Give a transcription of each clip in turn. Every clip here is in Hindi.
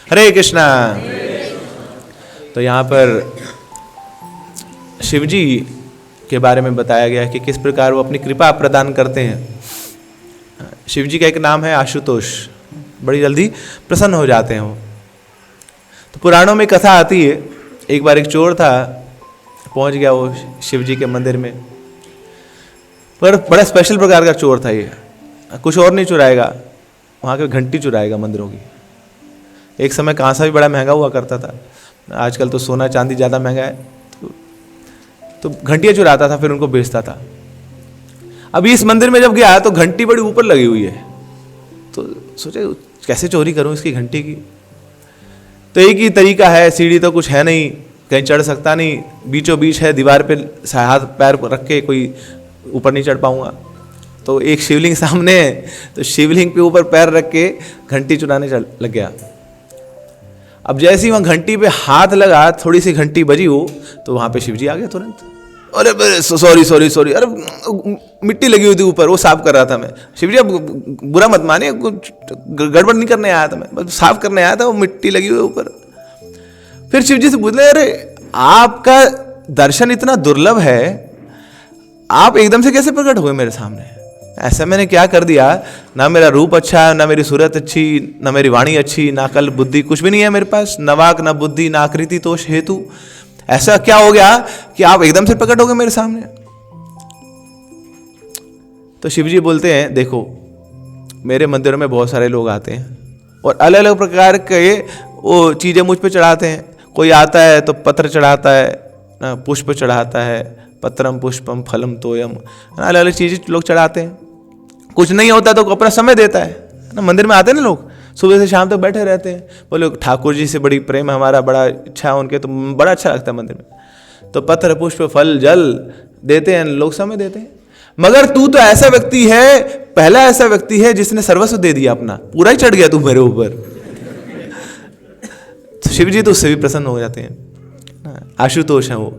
हरे कृष्णा। तो यहाँ पर शिव जी के बारे में बताया गया है कि किस प्रकार वो अपनी कृपा प्रदान करते हैं। शिव जी का एक नाम है आशुतोष, बड़ी जल्दी प्रसन्न हो जाते हैं वो। तो पुराणों में कथा आती है, एक बार एक चोर था, पहुंच गया वो शिव जी के मंदिर में, पर बड़ा स्पेशल प्रकार का चोर था ये, कुछ और नहीं चुराएगा, वहाँ के घंटी चुराएगा मंदिरों की। एक समय कांसा भी बड़ा महंगा हुआ करता था, आजकल तो सोना चांदी ज़्यादा महंगा है, तो घंटियाँ चुराता था, फिर उनको बेचता था। अभी इस मंदिर में जब गया तो घंटी बड़ी ऊपर लगी हुई है, तो सोचे कैसे चोरी करूं इसकी घंटी की। तो एक ही तरीका है, सीढ़ी तो कुछ है नहीं, कहीं चढ़ सकता नहीं, बीचों बीच है, दीवार पे हाथ पैर रख के कोई ऊपर नहीं चढ़ पाऊंगा। तो एक शिवलिंग सामने है, तो शिवलिंग पे ऊपर पैर रख के घंटी चुराने लग गया। अब जैसे ही वहाँ घंटी पे हाथ लगा, थोड़ी सी घंटी बजी हो, तो वहाँ पे शिवजी आ गए तुरंत। अरे सॉरी, अरे मिट्टी लगी हुई थी ऊपर, वो साफ कर रहा था मैं। शिवजी अब बुरा मत माने, कुछ गड़बड़ नहीं करने आया था मैं, बस साफ करने आया था, वो मिट्टी लगी हुई ऊपर। फिर शिवजी से पूछले, अरे आपका दर्शन इतना दुर्लभ है, आप एकदम से कैसे प्रकट हुए मेरे सामने? ऐसा मैंने क्या कर दिया? ना मेरा रूप अच्छा है, ना मेरी सूरत अच्छी, ना मेरी वाणी अच्छी, ना कल बुद्धि, कुछ भी नहीं है मेरे पास, न वाक न बुद्धि, ना आकृति तोष हेतु। ऐसा क्या हो गया कि आप एकदम से प्रकट हो गए मेरे सामने? तो शिवजी बोलते हैं, देखो मेरे मंदिरों में बहुत सारे लोग आते हैं और अलग अलग प्रकार के वो चीज़ें मुझ पे चढ़ाते हैं। कोई आता है तो पत्र चढ़ाता है, पुष्प चढ़ाता है, पत्रम पुष्पम फलम तोयम, अलग अलग चीज़ें लोग चढ़ाते हैं। कुछ नहीं होता तो अपना समय देता है ना। मंदिर में आते हैं ना लोग, सुबह से शाम तक बैठे रहते हैं, बोले ठाकुर जी से बड़ी प्रेम है हमारा, बड़ा इच्छा है उनके, तो बड़ा अच्छा लगता है मंदिर में। तो पत्र पुष्प फल जल देते हैं लोग, समय देते हैं। मगर तू तो ऐसा व्यक्ति है, पहला ऐसा व्यक्ति है जिसने सर्वस्व दे दिया अपना, पूरा ही चढ़ गया तू मेरे ऊपर। तो शिव जी तो उससे भी प्रसन्न हो जाते हैं। आशुतोष है वो,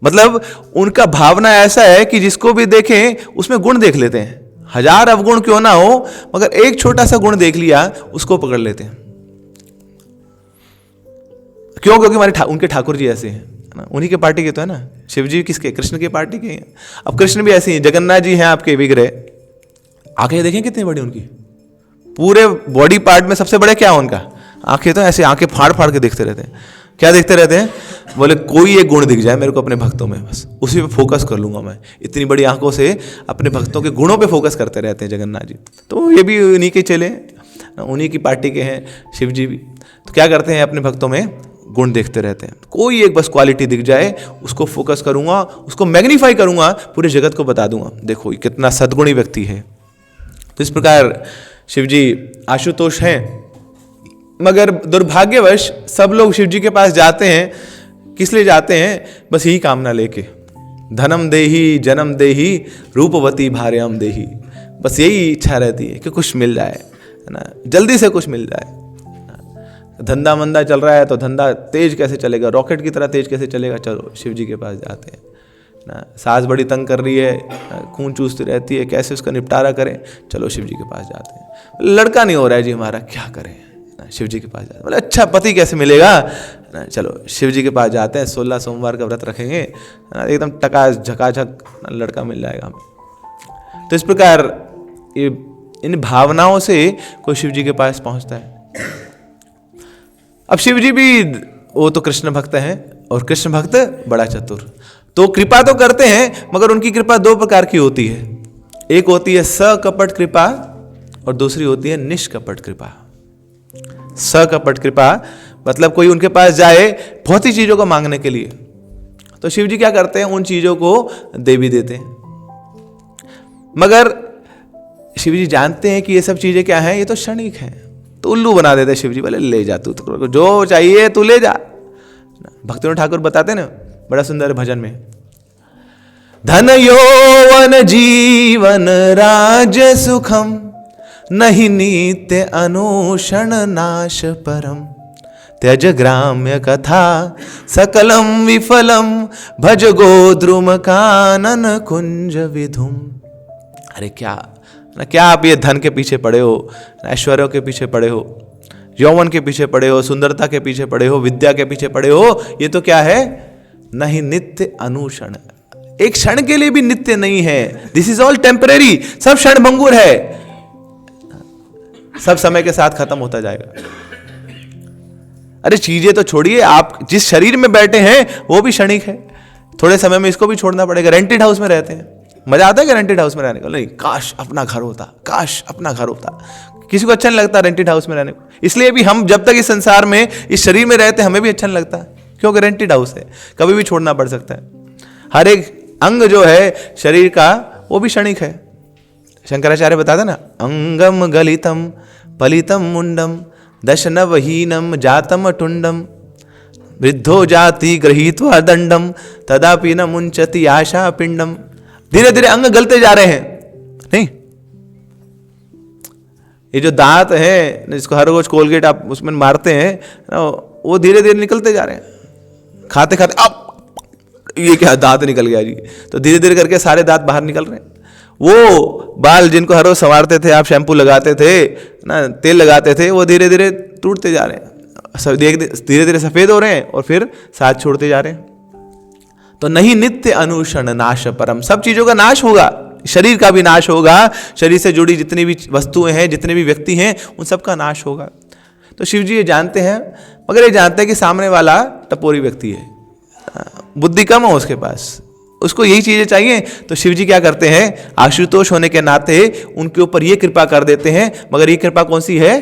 मतलब उनका भावना ऐसा है कि जिसको भी देखें उसमें गुण देख लेते हैं। हजार अवगुण क्यों ना हो, मगर एक छोटा सा गुण देख लिया, उसको पकड़ लेते हैं। क्यों? क्योंकि हमारे उनके ठाकुर जी ऐसे हैं ना, उन्हीं के पार्टी के तो है ना। शिव जी किसके? कृष्ण के पार्टी के हैं। अब कृष्ण भी ऐसे ही, जगन्नाथ जी हैं आपके विग्रह, आंखें देखें कितनी बड़ी उनकी, पूरे बॉडी पार्ट में सबसे बड़े क्या है उनका? आंखें। तो ऐसे आंखें फाड़ फाड़ के देखते रहते हैं। क्या देखते रहते हैं? बोले कोई एक गुण दिख जाए मेरे को अपने भक्तों में, बस उसी पे फोकस कर लूंगा मैं। इतनी बड़ी आंखों से अपने भक्तों के गुणों पे फोकस करते रहते हैं जगन्नाथ जी। तो ये भी उन्हीं के चले, उन्हीं की पार्टी के हैं शिव जी भी। तो क्या करते हैं, अपने भक्तों में गुण देखते रहते हैं। कोई एक बस क्वालिटी दिख जाए, उसको फोकस करूंगा, उसको मैग्नीफाई करूंगा, पूरे जगत को बता दूंगा देखो ये कितना सद्गुणी व्यक्ति है। तो इस प्रकार शिव जी आशुतोष हैं। मगर दुर्भाग्यवश सब लोग शिव जी के पास जाते हैं, किस लिए जाते हैं? बस यही कामना लेके, धनम देही जन्म देही रूपवती भार्यम देही। बस यही इच्छा रहती है कि कुछ मिल जाए, है ना, जल्दी से कुछ मिल जाए। धंधा मंदा चल रहा है तो धंधा तेज कैसे चलेगा, रॉकेट की तरह तेज कैसे चलेगा, चलो शिव जी के पास जाते हैं ना। सास बड़ी तंग कर रही है, खून चूसती रहती है, कैसे उसका निपटारा करें, चलो शिव जी के पास जाते हैं। लड़का नहीं हो रहा है जी हमारा, क्या करें, शिव जी के पास जाते हैं। बोले अच्छा पति कैसे मिलेगा, चलो शिव जी के पास जाते हैं, 16 सोमवार का व्रत रखेंगे, एकदम टकास झकाझक लड़का मिल जाएगा हमें। तो इस प्रकार ये इन भावनाओं से कोई शिव जी के पास पहुंचता है। अब शिव जी भी वो तो कृष्ण भक्त हैं, और कृष्ण भक्त बड़ा चतुर, तो कृपा तो करते हैं, मगर उनकी कृपा दो प्रकार की होती है। एक होती है सकपट कृपा और दूसरी होती है निष्कपट कृपा। सकपट कृपा मतलब कोई उनके पास जाए बहुत ही चीजों को मांगने के लिए, तो शिव जी क्या करते हैं, उन चीजों को दे भी देते हैं। मगर शिव जी जानते हैं कि ये सब चीजें क्या हैं, ये तो क्षणिक हैं, तो उल्लू बना देते शिव जी। बोले ले जा तू, जो चाहिए तू ले जा। भक्तिविनोद ठाकुर बताते ना बड़ा सुंदर भजन में, धन यौवन जीवन राज सुखम नहीं नित्य अनुषण नाश परम त्यज ग्राम्य कथा सकलम विफलम भज गोद्रुम कानन कुंज विधुम। अरे क्या आप ये धन के पीछे पड़े हो, ऐश्वर्यों के पीछे पड़े हो, यौवन के पीछे पड़े हो, सुंदरता के पीछे पड़े हो, विद्या के पीछे पड़े हो, ये तो क्या है? नहीं नित्य अनुक्षण, एक क्षण के लिए भी नित्य नहीं है। दिस इज ऑल टेम्परेरी, सब क्षण भंगुर है, सब समय के साथ खत्म होता जाएगा। अरे चीजें तो छोड़िए, आप जिस शरीर में बैठे हैं वो भी क्षणिक है, थोड़े समय में इसको भी छोड़ना पड़ेगा। रेंटेड हाउस में रहते हैं, मजा आता है कि रेंटेड हाउस में रहने का? नहीं, काश अपना घर होता, काश अपना घर होता। किसी को अच्छा नहीं लगता रेंटेड हाउस में रहने को, इसलिए भी हम जब तक इस संसार में, इस शरीर में रहते हैं, हमें भी अच्छा नहीं लगता, क्योंकि रेंटेड हाउस है, कभी भी छोड़ना पड़ सकता है। हर एक अंग जो है शरीर का वो भी क्षणिक है। शंकराचार्य बताते ना, अंगम गलितम पलितम मुंडम दशनवहीनम जातम टुंडम वृद्धो जाति गृहीत्वा दंडम तदापि न मुंचति आशा पिंडम। धीरे धीरे अंग गलते जा रहे हैं। नहीं, ये जो दांत है जिसको हर रोज कोलगेट आप उसमें मारते हैं, वो धीरे धीरे निकलते जा रहे हैं। खाते खाते अब ये क्या दांत निकल गया जी, तो धीरे धीरे करके सारे दांत बाहर निकल रहे हैं। वो बाल जिनको हर रोज संवारते थे आप, शैम्पू लगाते थे ना, तेल लगाते थे, वो धीरे धीरे टूटते जा रहे हैं, धीरे धीरे सफेद हो रहे हैं और फिर साथ छोड़ते जा रहे हैं। तो नहीं नित्य अनुक्षण नाश परम, सब चीजों का नाश होगा, शरीर का भी नाश होगा, शरीर से जुड़ी जितनी भी वस्तुएं हैं, जितने भी व्यक्ति हैं, उन सब का नाश होगा। तो शिव जी ये जानते हैं, मगर ये जानते हैं कि सामने वाला टपोरी व्यक्ति है, बुद्धि कम है उसके पास, उसको यही चीजें चाहिए। तो शिव जी क्या करते हैं, आशुतोष होने के नाते उनके ऊपर ये कृपा कर देते हैं। मगर ये कृपा कौन सी है?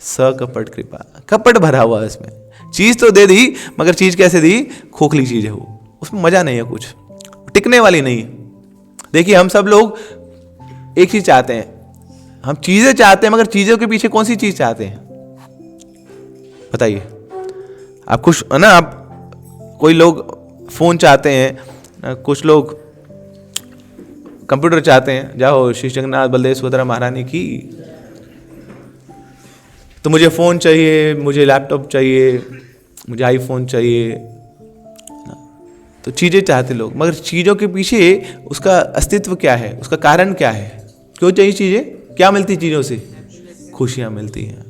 सकपट कृपा, कपट भरा हुआ है इसमें। चीज तो दे दी, मगर चीज कैसे दी? खोखली चीज है वो, उसमें मजा नहीं है, कुछ टिकने वाली नहीं है। देखिए हम सब लोग एक चीज चाहते हैं, हम चीजें चाहते हैं, मगर चीजों के पीछे कौन सी चीज चाहते हैं बताइए? आप खुश है ना, आप कोई लोग फोन चाहते हैं, कुछ लोग कंप्यूटर चाहते हैं। जाओ श्री जगन्नाथ बलदेव सुभद्रा महारानी की, तो मुझे फोन चाहिए, मुझे लैपटॉप चाहिए, मुझे आईफोन चाहिए, तो चीजें चाहते लोग। मगर चीजों के पीछे उसका अस्तित्व क्या है, उसका कारण क्या है, क्यों चाहिए चीजें? क्या मिलती चीजों से? खुशियां मिलती हैं।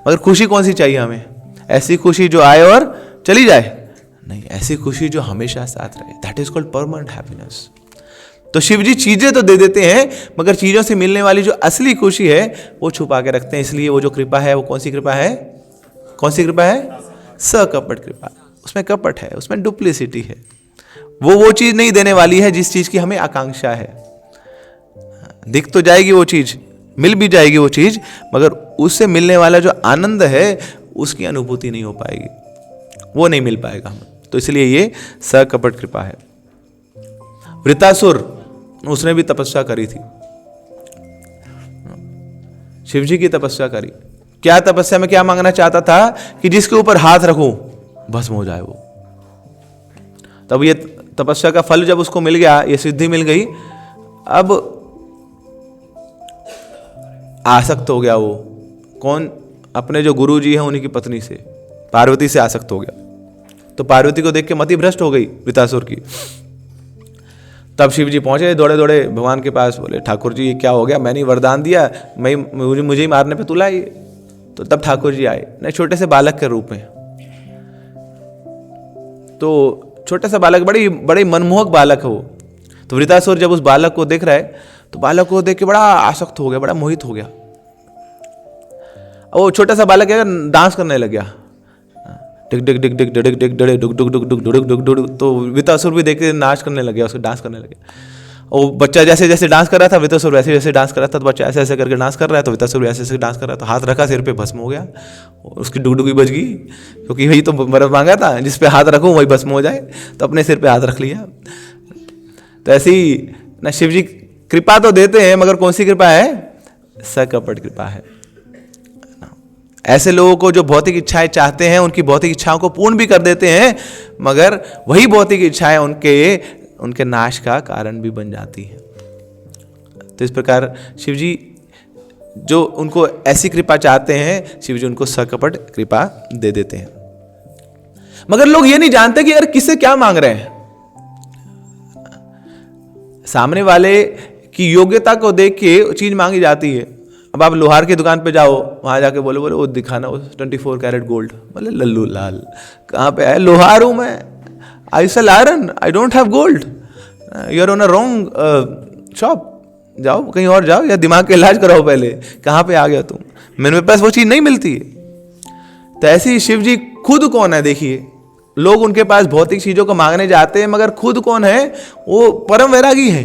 मगर खुशी कौन सी चाहिए हमें? ऐसी खुशी जो आए और चली जाए? नहीं, ऐसी खुशी जो हमेशा साथ रहे, that is called permanent happiness. तो शिव जी चीजें तो दे देते हैं, मगर चीजों से मिलने वाली जो असली खुशी है वो छुपा के रखते हैं। इसलिए वो जो कृपा है वो कौन सी कृपा है? कौन सी कृपा है? सकपट कृपा। उसमें कपट है, उसमें डुप्लिसिटी है। वो चीज नहीं देने वाली है जिस चीज की हमें आकांक्षा है। दिख तो जाएगी वो चीज, मिल भी जाएगी वो चीज, मगर उससे मिलने वाला जो आनंद है उसकी अनुभूति नहीं हो पाएगी, वो नहीं मिल पाएगा हमें। तो इसलिए ये सकपट कृपा है। वृतासुर, उसने भी तपस्या करी थी, शिव जी की तपस्या करी। क्या तपस्या में क्या मांगना चाहता था? कि जिसके ऊपर हाथ रखूं भस्म हो जाए वो। तब ये तपस्या का फल जब उसको मिल गया, ये सिद्धि मिल गई, अब आसक्त हो गया वो। कौन? अपने जो गुरु जी हैं उन्हीं की पत्नी से, पार्वती से आसक्त हो गया। तो पार्वती को देख के मति भ्रष्ट हो गई वृतासुर की। तब शिव जी पहुंचे दौड़े दौड़े भगवान के पास, बोले ठाकुर जी ये क्या हो गया? मैंने वरदान दिया, मुझे ही मारने पे तुला ये। तो तब ठाकुर जी आए, नहीं छोटे से बालक के रूप में। तो छोटा सा बालक, बड़े मनमोहक बालक है वो। तो वृतासुर जब उस बालक को देख रहा है, तो बालक को देख के बड़ा आसक्त हो गया, बड़ा मोहित हो गया। वो छोटा सा बालक है, डांस करने लग गया, डिग डिग डिग डिग डिग डिग डिग डुक डुक डुक डुक डुक डुक डुक। तो वृतासुर भी देख के नाच करने लग गया, उसको डांस करने लगे। वो बच्चा जैसे जैसे डांस कर रहा था, वृतासुर वैसे वैसे डांस कर रहा था। तो बच्चा ऐसे ऐसे करके डांस कर रहा है, तो वृतासुर ऐसे ऐसे डांस कर रहा था। हाथ रखा सिर पे, भस्म हो गया, उसकी डुगडुगी बज गई, क्योंकि वही तो वर मांगा था, जिस पे हाथ रखूं वही भस्म हो जाए। तो अपने सिर पे हाथ रख लिया। तो ऐसी ना शिव जी कृपा तो देते हैं, मगर कौन सी कृपा है? सकपट कृपा है। ऐसे लोगों को जो भौतिक इच्छाएं चाहते हैं, उनकी भौतिक इच्छाओं को पूर्ण भी कर देते हैं, मगर वही भौतिक इच्छाएं उनके नाश का कारण भी बन जाती हैं। तो इस प्रकार शिव जी जो उनको ऐसी कृपा चाहते हैं, शिव जी उनको सकपट कृपा दे देते हैं। मगर लोग ये नहीं जानते कि यार किससे क्या मांग रहे हैं। सामने वाले की योग्यता को देख के चीज मांगी जाती है। अब आप लोहार की दुकान पे जाओ, वहाँ जाके बोले वो दिखाना वो 24 कैरेट गोल्ड, बोले लल्लू लाल कहाँ पे है, लोहार हूँ मैं, I sell iron, I don't have gold, you are on a wrong shop, जाओ कहीं और जाओ या दिमाग का इलाज कराओ पहले, कहाँ पे आ गया तुम, मेरे पास वो चीज़ नहीं मिलती है। तो ऐसे ही शिव जी खुद कौन है देखिए, लोग उनके पास भौतिक चीज़ों को मांगने जाते हैं, मगर खुद कौन है, वो परम वैरागी है।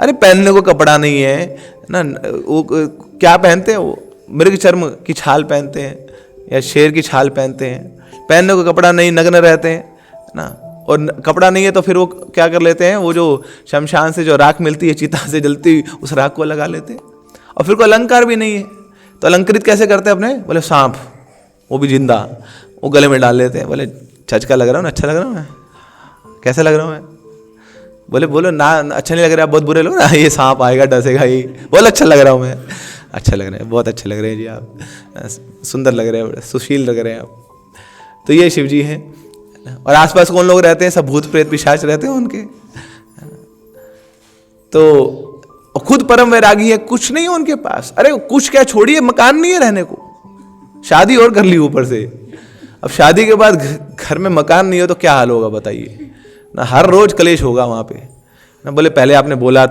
अरे पहनने को कपड़ा नहीं है ना, वो क्या पहनते हैं, वो मृग चर्म की छाल पहनते हैं या शेर की छाल पहनते हैं, पहनने को कपड़ा नहीं, नग्न रहते हैं ना, और कपड़ा नहीं है तो फिर वो क्या कर लेते हैं, वो जो शमशान से जो राख मिलती है, चिता से जलती हुई, उस राख को लगा लेते हैं। और फिर कोई अलंकार भी नहीं है तो अलंकृत कैसे करते हैं अपने, बोले सांप, वो भी जिंदा, वो गले में डाल लेते हैं, बोले चचका लग रहा हूँ ना, अच्छा लग रहा हूँ मैं, कैसे लग रहा हूँ मैं, बोले बोलो ना अच्छा नहीं लग रहा, बहुत बुरे लोग ना, ये सांप आएगा डसेगा, ये बोले अच्छा लग रहा हूँ मैं, अच्छा लग रहा है, बहुत अच्छे लग रहे हैं जी आप, सुंदर लग रहे हैं, सुशील लग रहे हैं आप। तो ये शिव जी हैं। और आसपास कौन लोग रहते हैं, सब भूत प्रेत पिशाच रहते हैं उनके। तो खुद परम वैरागी है, कुछ नहीं है उनके पास, अरे कुछ क्या छोड़िए, मकान नहीं है रहने को, शादी और कर ली ऊपर से। अब शादी के बाद घर में मकान नहीं हो तो क्या हाल होगा बताइए ना, हर रोज कलेश होगा वहाँ पे ना। बोले पहले आपने बोला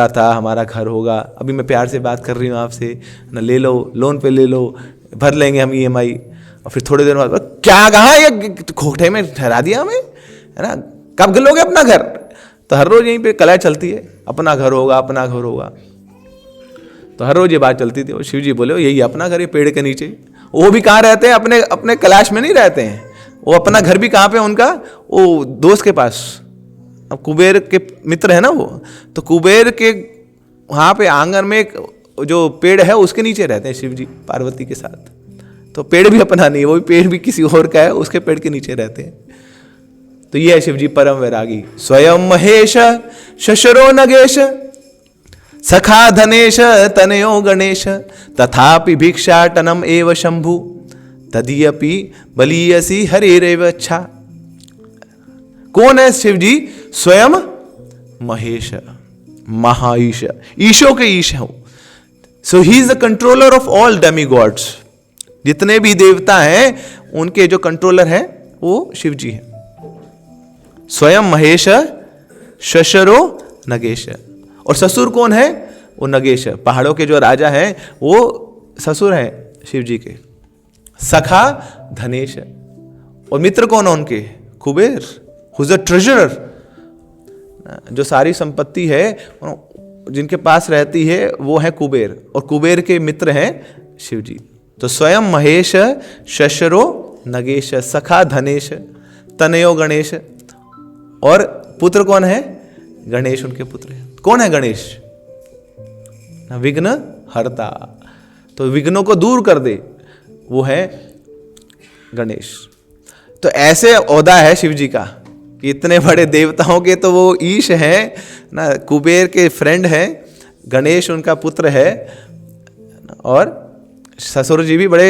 था हमारा घर होगा, अभी मैं प्यार से बात कर रही हूँ आपसे ना, ले लो लोन पे ले लो, भर लेंगे हम EMI, और फिर थोड़ी देर बाद क्या कहा, ये खोटे में ठहरा दिया हमें है ना, कब लोगे अपना घर। तो हर रोज यहीं पे कलह चलती है, अपना घर होगा, अपना घर होगा, तो हर रोज ये बात चलती थी। और शिव जी बोले यही अपना घर, ये पेड़ के नीचे। वो भी कहाँ रहते हैं, अपने अपने कैलाश में नहीं रहते हैं, वो अपना घर भी कहाँ पे उनका, वो दोस्त के पास। अब कुबेर के मित्र है ना वो, तो कुबेर के वहाँ पे आंगन में एक जो पेड़ है उसके नीचे रहते हैं शिव जी पार्वती के साथ। तो पेड़ भी अपना नहीं है, वो भी पेड़ भी किसी और का है, उसके पेड़ के नीचे रहते हैं। तो ये है शिव जी परम वैरागी। स्वयं महेश शशरो नगेश सखा धनेश तनयो गणेश तथापि भिक्षाटनम एव शंभु तदीयपि बलीयसी हरेरेव अच्छा। कौन है शिव जी? स्वयं महेश, महाईश, ईशों के ईश हो। So he is the controller of all demigods. जितने भी देवता हैं उनके जो कंट्रोलर हैं वो शिव जी हैं। स्वयं महेश शशरो नगेश। और ससुर कौन है? वो नगेश, पहाड़ों के जो राजा हैं वो ससुर हैं शिव जी के। सखा धनेश। और मित्र कौन है उनके? Kuber, who is the treasurer. जो सारी संपत्ति है जिनके पास रहती है वो है कुबेर, और कुबेर के मित्र हैं शिव जी। तो स्वयं महेश शशरो नगेश सखा धनेश तनयो गणेश। और पुत्र कौन है? गणेश उनके पुत्र हैं। कौन है गणेश? विघ्न हरता, तो विघ्नों को दूर कर दे, वो है गणेश। तो ऐसे ओहदा है शिव जी का कि इतने बड़े देवताओं के तो वो ईश है ना, कुबेर के फ्रेंड हैं, गणेश उनका पुत्र है, और ससुर जी भी बड़े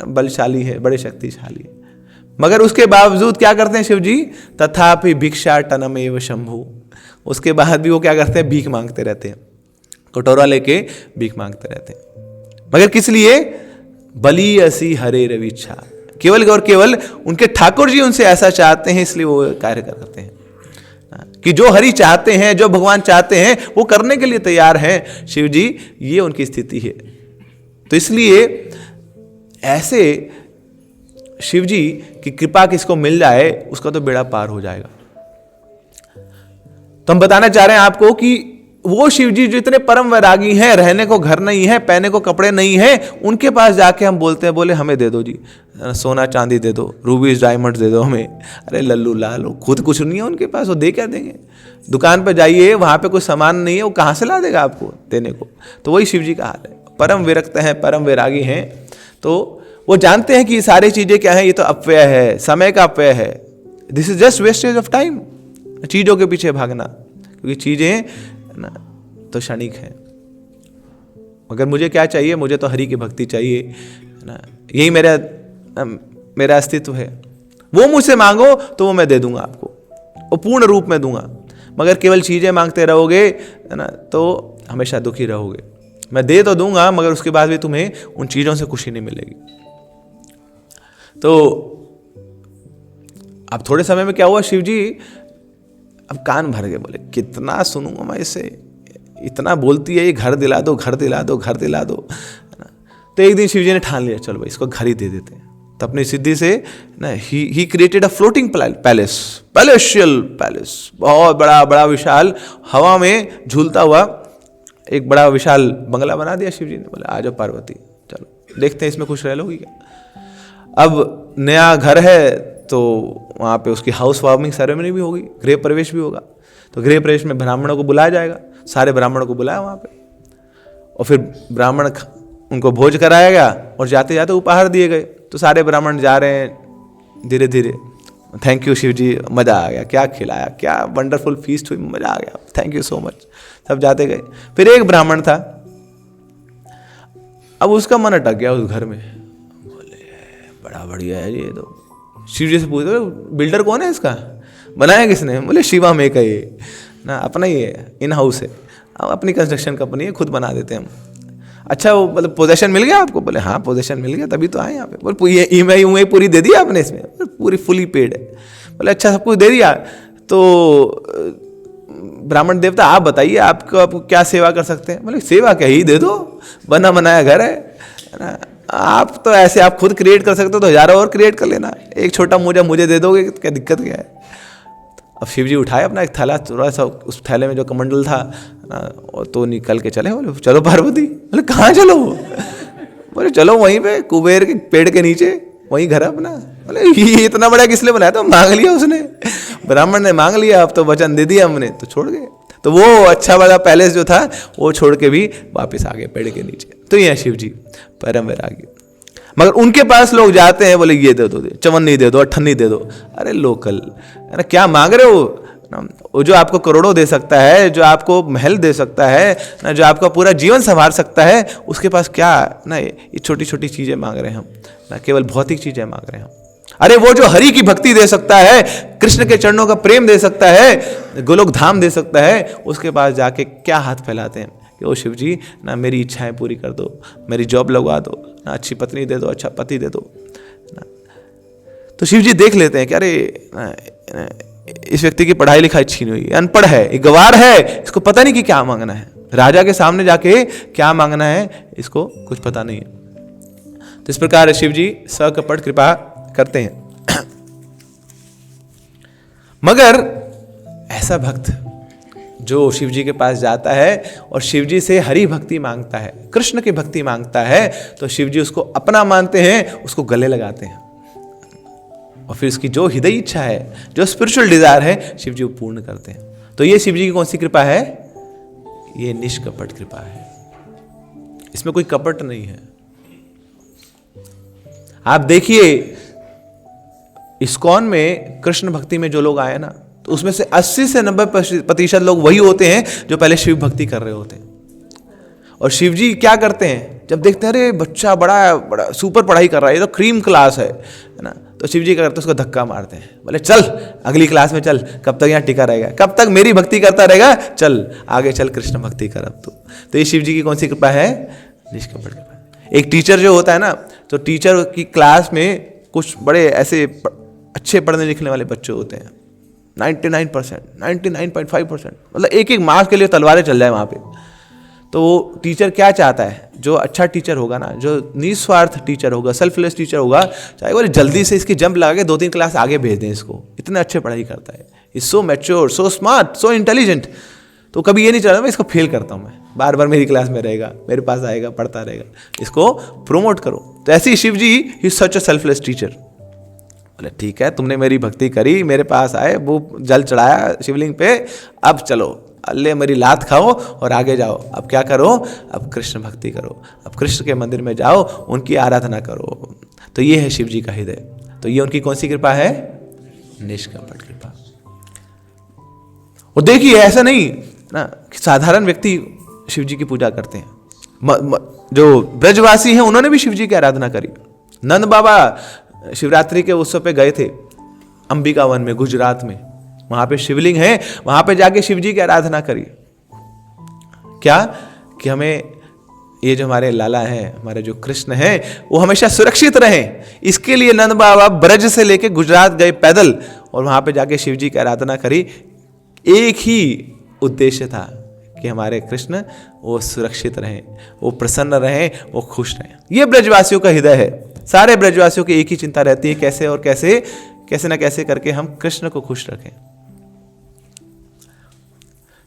बलशाली है, बड़े शक्तिशाली है। मगर उसके बावजूद क्या करते हैं शिव जी? तथापि भिक्षाटनम एव शंभु। उसके बाद भी वो क्या करते हैं? भीख मांगते रहते हैं, कटोरा लेके भीख मांगते रहते हैं। मगर किस लिए? बली असी हरे रविच्छा। केवल और केवल उनके ठाकुर जी उनसे ऐसा चाहते हैं, इसलिए वो कार्य करते हैं कि जो हरि चाहते हैं, जो भगवान चाहते हैं वो करने के लिए तैयार हैं शिव जी। ये उनकी स्थिति है। तो इसलिए ऐसे शिव जी की कृपा किसको मिल जाए उसका तो बेड़ा पार हो जाएगा। तो हम बताना चाह रहे हैं आपको कि वो शिव जी जो इतने परम वैरागी हैं, रहने को घर नहीं है, पहने को कपड़े नहीं है, उनके पास जाके हम बोलते हैं, बोले हमें दे दो जी, सोना चांदी दे दो, रूबीज डायमंड दे दो हमें। अरे लल्लू लाल, खुद कुछ नहीं है उनके पास, वो दे क्या देंगे? दुकान पर जाइए, वहां पे कोई सामान नहीं है, वो कहाँ से ला देगा आपको देने को? तो वही शिव जी का हाल है। परम विरक्त हैं, परम वैरागी हैं, तो वो जानते हैं कि ये सारी चीजें क्या है, ये तो अपव्यय है, समय का अपव्यय है। This is just wastage of time. चीजों के पीछे भागना, क्योंकि चीजें ना तो क्षणिक है। मगर मुझे क्या चाहिए? मुझे तो हरि की भक्ति चाहिए ना, यही मेरा अस्तित्व है। वो मुझसे मांगो तो वो मैं दे दूंगा आपको, वो पूर्ण रूप में दूंगा। मगर केवल चीजें मांगते रहोगे ना तो हमेशा दुखी रहोगे। मैं दे तो दूंगा मगर उसके बाद भी तुम्हें उन चीजों से खुशी नहीं मिलेगी। तो अब थोड़े समय में क्या हुआ, शिव जी अब कान भर गए, बोले कितना सुनूंगा मैं इसे, इतना बोलती है ये, घर दिला दो घर दिला दो घर दिला दो। तो एक दिन शिव जी ने ठान लिया, चलो भाई इसको घर ही दे देते हैं। तो अपनी सिद्धि से ना he created a floating palace, palatial palace, बहुत बड़ा बड़ा विशाल हवा में झूलता हुआ एक बड़ा विशाल बंगला बना दिया शिव जी ने। बोले आ जाओ पार्वती, चलो देखते हैं इसमें खुश रह लोगी क्या। अब नया घर है तो वहाँ पे उसकी हाउस वार्मिंग सेरेमनी भी होगी, गृह प्रवेश भी होगा। तो गृह प्रवेश में ब्राह्मणों को बुलाया जाएगा, सारे ब्राह्मणों को बुलाया वहाँ पे, और फिर ब्राह्मण उनको भोज कराया गया और जाते जाते उपहार दिए गए। तो सारे ब्राह्मण जा रहे हैं धीरे धीरे, थैंक यू शिव जी, मज़ा आ गया, क्या खिलाया, क्या वंडरफुल फीस्ट हुई, मज़ा आ गया, थैंक यू सो मच। सब जाते गए। फिर एक ब्राह्मण था, अब उसका मन अटक गया उस घर में, बोले बड़ा बढ़िया है ये। तो शिव जी से पूछते बिल्डर कौन है इसका, बनाया किसने। बोले शिवा में का ये ना, अपना ही है, इन हाउस है, अपनी कंस्ट्रक्शन कंपनी है, खुद बना देते हैं हम। अच्छा वो मतलब पोजेशन मिल गया आपको। बोले हाँ पोजेशन मिल गया, तभी तो आए यहाँ पे। बोले ये ईएमआई पूरी दे दी आपने इसमें। पूरी फुली पेड है। बोले अच्छा सब कुछ दे दिया। तो ब्राह्मण देवता आप बताइए आपको क्या सेवा कर सकते हैं। बोले सेवा क्या ही दे दो, बना बनाया घर है ना, आप तो ऐसे आप खुद क्रिएट कर सकते हो तो हजारों और क्रिएट कर लेना, एक छोटा मोजा मुझे दे दोगे, क्या दिक्कत क्या है। अब शिव जी उठाए अपना एक थैला, थोड़ा सा उस थैले में जो कमंडल था ना, और तो निकल के चले। बोले चलो पार्वती। बोले कहाँ चलो। बोले चलो वहीं पे कुबेर के पेड़ के नीचे, वहीं घर अपना। बोले ये इतना बड़ा किस लिए बनाया, तो मांग लिया उसने, ब्राह्मण ने मांग लिया, अब तो वचन दे दिया हमने, तो छोड़ गए। तो वो अच्छा वाला पैलेस जो था वो छोड़ के भी वापस आ गए पेड़ के नीचे। तो ये शिव जी परम वैरागी। मगर उनके पास लोग जाते हैं, बोले ये दे दो, चवन्नी दे दो, अठन्नी दे दो। अरे लोकल है ना, क्या मांग रहे हो। वो जो आपको करोड़ों दे सकता है, जो आपको महल दे सकता है ना, जो आपका पूरा जीवन संवार सकता है, उसके पास क्या ना ये छोटी छोटी चीजें मांग रहे हैं हम ना, केवल भौतिक चीजें मांग रहे हैं हम। अरे वो जो हरि की भक्ति दे सकता है, कृष्ण के चरणों का प्रेम दे सकता है, गोलोक धाम दे सकता है, उसके पास जाके क्या हाथ फैलाते हैं कि ओ शिव जी ना मेरी इच्छाएं पूरी कर दो, मेरी जॉब लगवा दो ना, अच्छी पत्नी दे दो, अच्छा पति दे दो ना। तो शिव जी देख लेते हैं कि अरे इस व्यक्ति की पढ़ाई लिखाई अच्छी नहीं हुई, अनपढ़ है, ये गवार है, इसको पता नहीं कि क्या मांगना है, राजा के सामने जाके क्या मांगना है इसको कुछ पता नहीं है। तो इस प्रकार शिव जी सकपट कृपा करते हैं। मगर ऐसा भक्त जो शिव जी के पास जाता है और शिव जी से हरि भक्ति मांगता है, कृष्ण की भक्ति मांगता है, तो शिव जी उसको अपना मानते हैं, उसको गले लगाते हैं, और फिर उसकी जो हृदय इच्छा है, जो स्पिरिचुअल डिजायर है, शिव जी वो पूर्ण करते हैं। तो ये शिव जी की कौन सी कृपा है, ये निष्कपट कृपा है, इसमें कोई कपट नहीं है। आप देखिए इस्कॉन में कृष्ण भक्ति में जो लोग आए ना, तो उसमें से 80 से 90% लोग वही होते हैं जो पहले शिव भक्ति कर रहे होते हैं। और शिव जी क्या करते हैं, जब देखते हैं अरे बच्चा बड़ा बड़ा सुपर पढ़ाई कर रहा है, ये तो क्रीम क्लास है ना, तो शिव जी क्या करते हैं, उसको धक्का मारते हैं, बोले चल अगली क्लास में चल, कब तक यहाँ टिका रहेगा, कब तक मेरी भक्ति करता रहेगा, चल आगे चल कृष्ण भक्ति कर अब तू। तो ये शिव जी की कौन सी कृपा है, निष्कपट कृपा। एक टीचर जो होता है ना, तो टीचर की क्लास में कुछ बड़े ऐसे अच्छे पढ़ने लिखने वाले बच्चे होते हैं, 99%, 99.5%, मतलब एक एक मार्क्स के लिए तलवारें चल जाए वहाँ पे। तो वो टीचर क्या चाहता है, जो अच्छा टीचर होगा ना, जो निस्वार्थ टीचर होगा, सेल्फलेस टीचर होगा, चाहे वो जल्दी से इसकी जंप लगा के 2-3 क्लास आगे भेज दें इसको, इतने अच्छे पढ़ाई करता है, is so mature, so smart, so intelligent. तो कभी ये नहीं चाहता मैं इसको फेल करता हूँ, मैं बार बार मेरी क्लास में रहेगा, मेरे पास आएगा, पढ़ता रहेगा, इसको प्रोमोट करो। तो ऐसे ही शिव जी ही सच अ सेल्फलेस टीचर। बोले ठीक है, तुमने मेरी भक्ति करी, मेरे पास आए, वो जल चढ़ाया शिवलिंग पे, अब चलो अल्ले मेरी लात खाओ और आगे जाओ। अब क्या करो, अब कृष्ण भक्ति करो, अब कृष्ण के मंदिर में जाओ, उनकी आराधना करो। तो ये है शिव जी का हृदय। तो ये उनकी कौन सी कृपा है, निष्कपट कृपा। और देखिए ऐसा नहीं ना कि साधारण व्यक्ति शिव जी की पूजा करते हैं, जो ब्रजवासी हैं उन्होंने भी शिव जी की आराधना करी। नंद बाबा शिवरात्रि के उत्सव पे गए थे अंबिका वन में, गुजरात में, वहां पे शिवलिंग है, वहां पे जाके शिव जी की आराधना करी। क्या कि हमें ये जो हमारे लाला हैं, हमारे जो कृष्ण हैं, वो हमेशा सुरक्षित रहें, इसके लिए नंद बाबा ब्रज से लेके गुजरात गए पैदल और वहाँ पे जाके शिव जी की आराधना करी। एक ही उद्देश्य था कि हमारे कृष्ण वो सुरक्षित रहें, वो प्रसन्न रहें, वो खुश रहें। ये ब्रजवासियों का हृदय है। सारे ब्रजवासियों की एक ही चिंता रहती है, कैसे और कैसे ना कैसे करके हम कृष्ण को खुश रखें।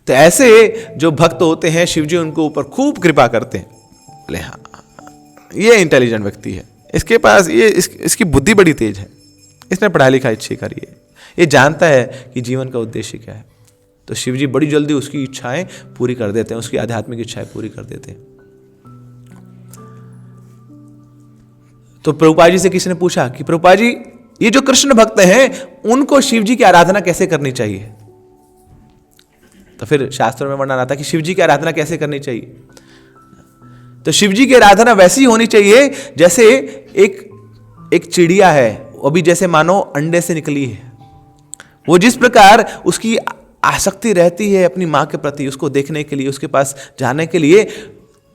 तो ऐसे जो भक्त होते हैं, शिव जी उनको ऊपर खूब कृपा करते हैं। बोले हाँ, ये इंटेलिजेंट व्यक्ति है, इसके पास इसकी बुद्धि बड़ी तेज है, इसने पढ़ाई लिखाई अच्छी करी है, ये जानता है कि जीवन का उद्देश्य क्या है। तो शिव जी बड़ी जल्दी उसकी इच्छाएं पूरी कर देते हैं, उसकी आध्यात्मिक इच्छाएं पूरी कर देते हैं। तो प्रभुपाद जी से किसी ने पूछा कि प्रभुपाद जी, ये जो कृष्ण भक्त हैं उनको शिव जी की आराधना कैसे करनी चाहिए? तो फिर शास्त्रों में वर्णन आता है कि शिव जी की आराधना कैसे करनी चाहिए। तो शिव जी की आराधना वैसी होनी चाहिए जैसे एक चिड़िया है, अभी जैसे मानो अंडे से निकली है, वो जिस प्रकार उसकी आसक्ति रहती है अपनी माँ के प्रति, उसको देखने के लिए, उसके पास जाने के लिए,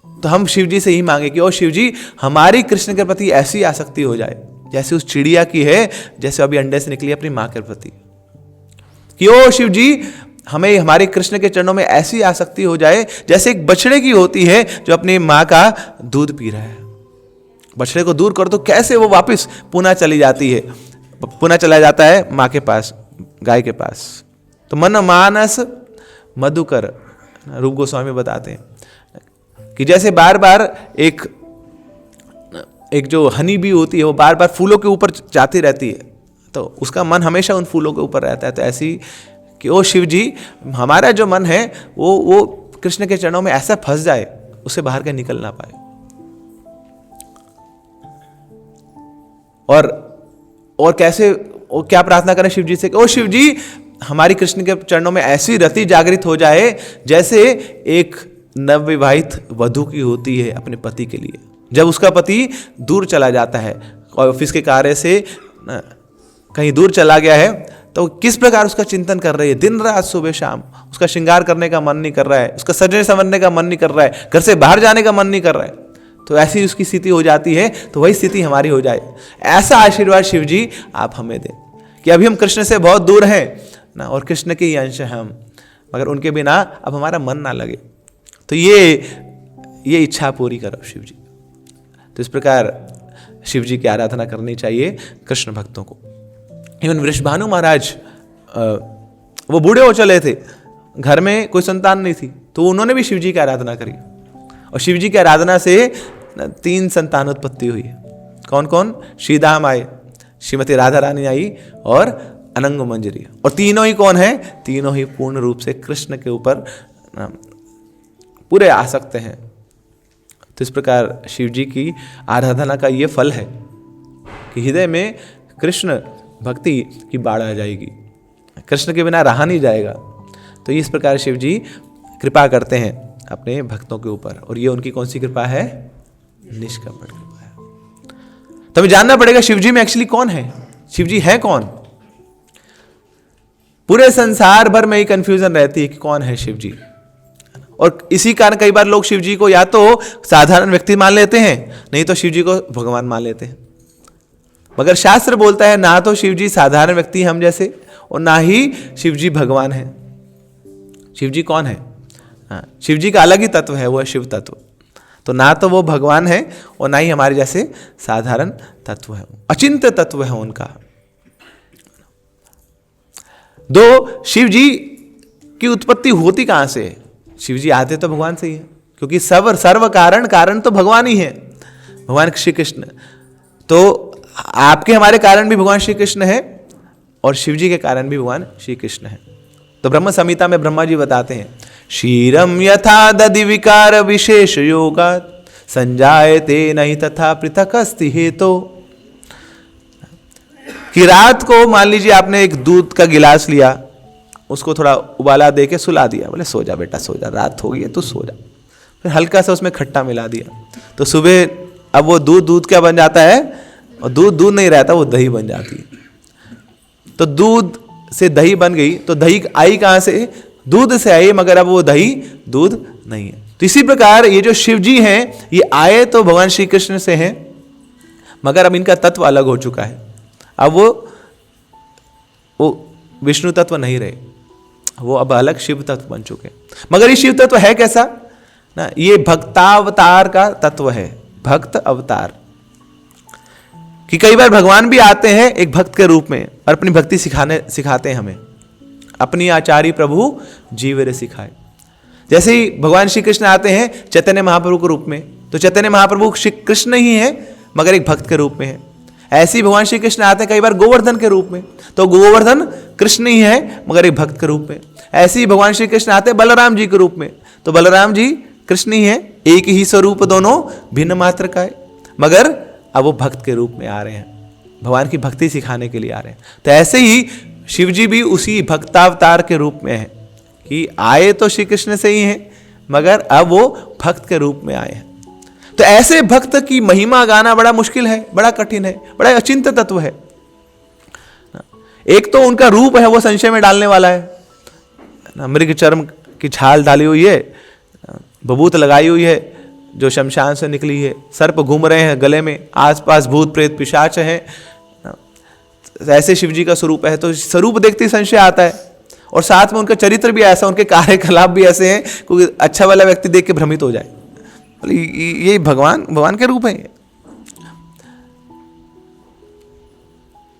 तो हम शिव जी से ही मांगे कि ओ शिव जी, हमारी कृष्ण के प्रति ऐसी आसक्ति हो जाए जैसे उस चिड़िया की है, जैसे अभी अंडे से निकली अपनी माँ के प्रति। कि ओ शिव जी, हमें हमारे कृष्ण के चरणों में ऐसी आसक्ति हो जाए जैसे एक बछड़े की होती है जो अपनी माँ का दूध पी रहा है। बछड़े को दूर कर तो कैसे वो वापस पुनः चली जाती है, पुनः चला जाता है माँ के पास, गाय के पास। तो मन मानस मधुकर, रूप गोस्वामी बताते हैं कि जैसे बार बार एक जो हनी बी होती है वो बार बार फूलों के ऊपर जाती रहती है, तो उसका मन हमेशा उन फूलों के ऊपर रहता है। तो ऐसी कि ओ शिव जी, हमारा जो मन है वो कृष्ण के चरणों में ऐसा फंस जाए, उससे बाहर के निकल ना पाए। और कैसे, और क्या प्रार्थना करें शिव जी से? ओ शिव जी, हमारी कृष्ण के चरणों में ऐसी रति जागृत हो जाए जैसे एक नवविवाहित वधू की होती है अपने पति के लिए। जब उसका पति दूर चला जाता है, ऑफिस के कार्य से कहीं दूर चला गया है, तो किस प्रकार उसका चिंतन कर रही है, दिन रात सुबह शाम, उसका श्रृंगार करने का मन नहीं कर रहा है, उसका सजने संवरने का मन नहीं कर रहा है, घर से बाहर जाने का मन नहीं कर रहा है। तो ऐसी उसकी स्थिति हो जाती है, तो वही स्थिति हमारी हो जाए। ऐसा आशीर्वाद शिव जी आप हमें दें कि अभी हम कृष्ण से बहुत दूर हैं ना, और कृष्ण के ही अंश हैं हम, मगर उनके बिना अब हमारा मन ना लगे। तो ये इच्छा पूरी करो शिव जी। तो इस प्रकार शिव जी की आराधना करनी चाहिए कृष्ण भक्तों को। इवन वृषभानु महाराज, वो बूढ़े हो चले थे, घर में कोई संतान नहीं थी, तो उन्होंने भी शिव जी की आराधना करी, और शिव जी की आराधना से 3 संतान उत्पत्ति हुई। कौन कौन? श्रीधाम आए, श्रीमती राधा रानी आई और अनंग मंजरी। और तीनों ही कौन है? तीनों ही पूर्ण रूप से कृष्ण के ऊपर पूरे आसक्त हैं। तो इस प्रकार शिव जी की आराधना का ये फल है कि हृदय में कृष्ण भक्ति की बाढ़ आ जाएगी, कृष्ण के बिना रहा नहीं जाएगा। तो इस प्रकार शिव जी कृपा करते हैं अपने भक्तों के ऊपर, और ये उनकी कौन सी कृपा है? निष्कपट कृपा है। तो हमें जानना पड़ेगा शिव जी में एक्चुअली कौन है, शिव जी है कौन। पूरे संसार भर में ही कंफ्यूजन रहती है कि कौन है शिव जी, और इसी कारण कई बार लोग शिव जी को या तो साधारण व्यक्ति मान लेते हैं, नहीं तो शिव जी को भगवान मान लेते हैं। मगर शास्त्र बोलता है ना तो शिव जी साधारण व्यक्ति हम जैसे, और ना ही शिव जी भगवान है। शिव जी कौन है? शिव जी का अलग ही तत्व है, वो है शिव तत्व। तो ना तो वो भगवान है और ना ही हमारे जैसे साधारण तत्व है, अचिंत्य तत्व है उनका। दो, शिव जी की उत्पत्ति होती कहां से है? शिव जी आते तो भगवान से ही है, क्योंकि सर्व कारण तो भगवान ही है, भगवान श्री कृष्ण। तो आपके हमारे कारण भी भगवान श्री कृष्ण है, और शिव जी के कारण भी भगवान श्री कृष्ण है। तो ब्रह्म संहिता में ब्रह्मा जी बताते हैं, क्षीरम यथा दधि विकार विशेष योगात् संजायते नहीं तथा पृथक अस्ति हेतो। कि रात को मान लीजिए आपने एक दूध का गिलास लिया, उसको थोड़ा उबाला दे के सुला दिया, बोले सो जा बेटा सो जा, रात हो गई है तू सो जा। फिर हल्का सा उसमें खट्टा मिला दिया, तो सुबह अब वो दूध क्या बन जाता है? और दूध नहीं रहता, वो दही बन जाती है। तो दूध से दही बन गई, तो दही आई कहां से? दूध से आई, मगर अब वो दही दूध नहीं है। तो इसी प्रकार ये जो शिव जी हैं, ये आए तो भगवान श्री कृष्ण से हैं, मगर अब इनका तत्व अलग हो चुका है। अब वो विष्णु तत्व नहीं रहे, वो अब अलग शिव तत्व बन चुके हैं। मगर ये शिव तत्व है कैसा ना, ये भक्तावतार का तत्व है, भक्त अवतार। कि कई बार भगवान भी आते हैं एक भक्त के रूप में और अपनी भक्ति सिखाते हैं हमें। अपनी आचार्य प्रभु जीव सिखाए। जैसे ही भगवान श्री कृष्ण आते हैं चैतन्य महाप्रभु के रूप में, तो चैतन्य महाप्रभु श्री कृष्ण ही है मगर एक भक्त के रूप में है। ऐसे ही भगवान श्री कृष्ण आते हैं कई बार गोवर्धन के रूप में, तो गोवर्धन कृष्ण ही है मगर एक भक्त के रूप में। ऐसे ही भगवान श्री कृष्ण आते हैं बलराम जी के रूप में, तो बलराम जी कृष्ण ही है, एक ही स्वरूप दोनों भिन्न मात्र का है, मगर अब वो भक्त के रूप में आ रहे हैं, भगवान की भक्ति सिखाने के लिए आ रहे हैं। तो ऐसे ही शिव जी भी उसी भक्तावतार के रूप में है कि आए तो श्री कृष्ण से ही हैं मगर अब वो भक्त के रूप में आए हैं। तो ऐसे भक्त की महिमा गाना बड़ा मुश्किल है, बड़ा कठिन है, बड़ा अचिंत्य तत्व है। एक तो उनका रूप है वो संशय में डालने वाला है, मृग चर्म की छाल डाली हुई है, बबूत लगाई हुई है जो शमशान से निकली है, सर्प घूम रहे हैं गले में, आसपास भूत प्रेत पिशाच हैं। ऐसे शिव जी का स्वरूप है, तो स्वरूप देखते ही संशय आता है। और साथ में उनका चरित्र भी ऐसा, उनके कार्यकलाप भी ऐसे हैं, कोई अच्छा वाला व्यक्ति देख के भ्रमित हो जाए, ये भगवान के रूप है।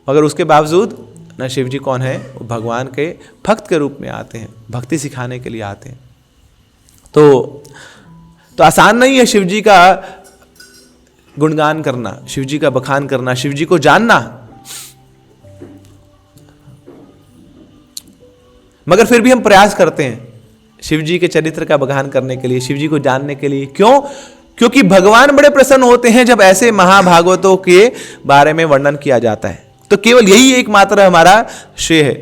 मगर उसके बावजूद ना शिव जी कौन है, वो भगवान के भक्त के रूप में आते हैं, भक्ति सिखाने के लिए आते हैं। तो आसान नहीं है शिव जी का गुणगान करना, शिव जी का बखान करना, शिव जी को जानना। मगर फिर भी हम प्रयास करते हैं शिव जी के चरित्र का बखान करने के लिए, शिव जी को जानने के लिए। क्यों? क्योंकि भगवान बड़े प्रसन्न होते हैं जब ऐसे महाभागवतों के बारे में वर्णन किया जाता है। तो केवल यही एकमात्र हमारा श्रेय है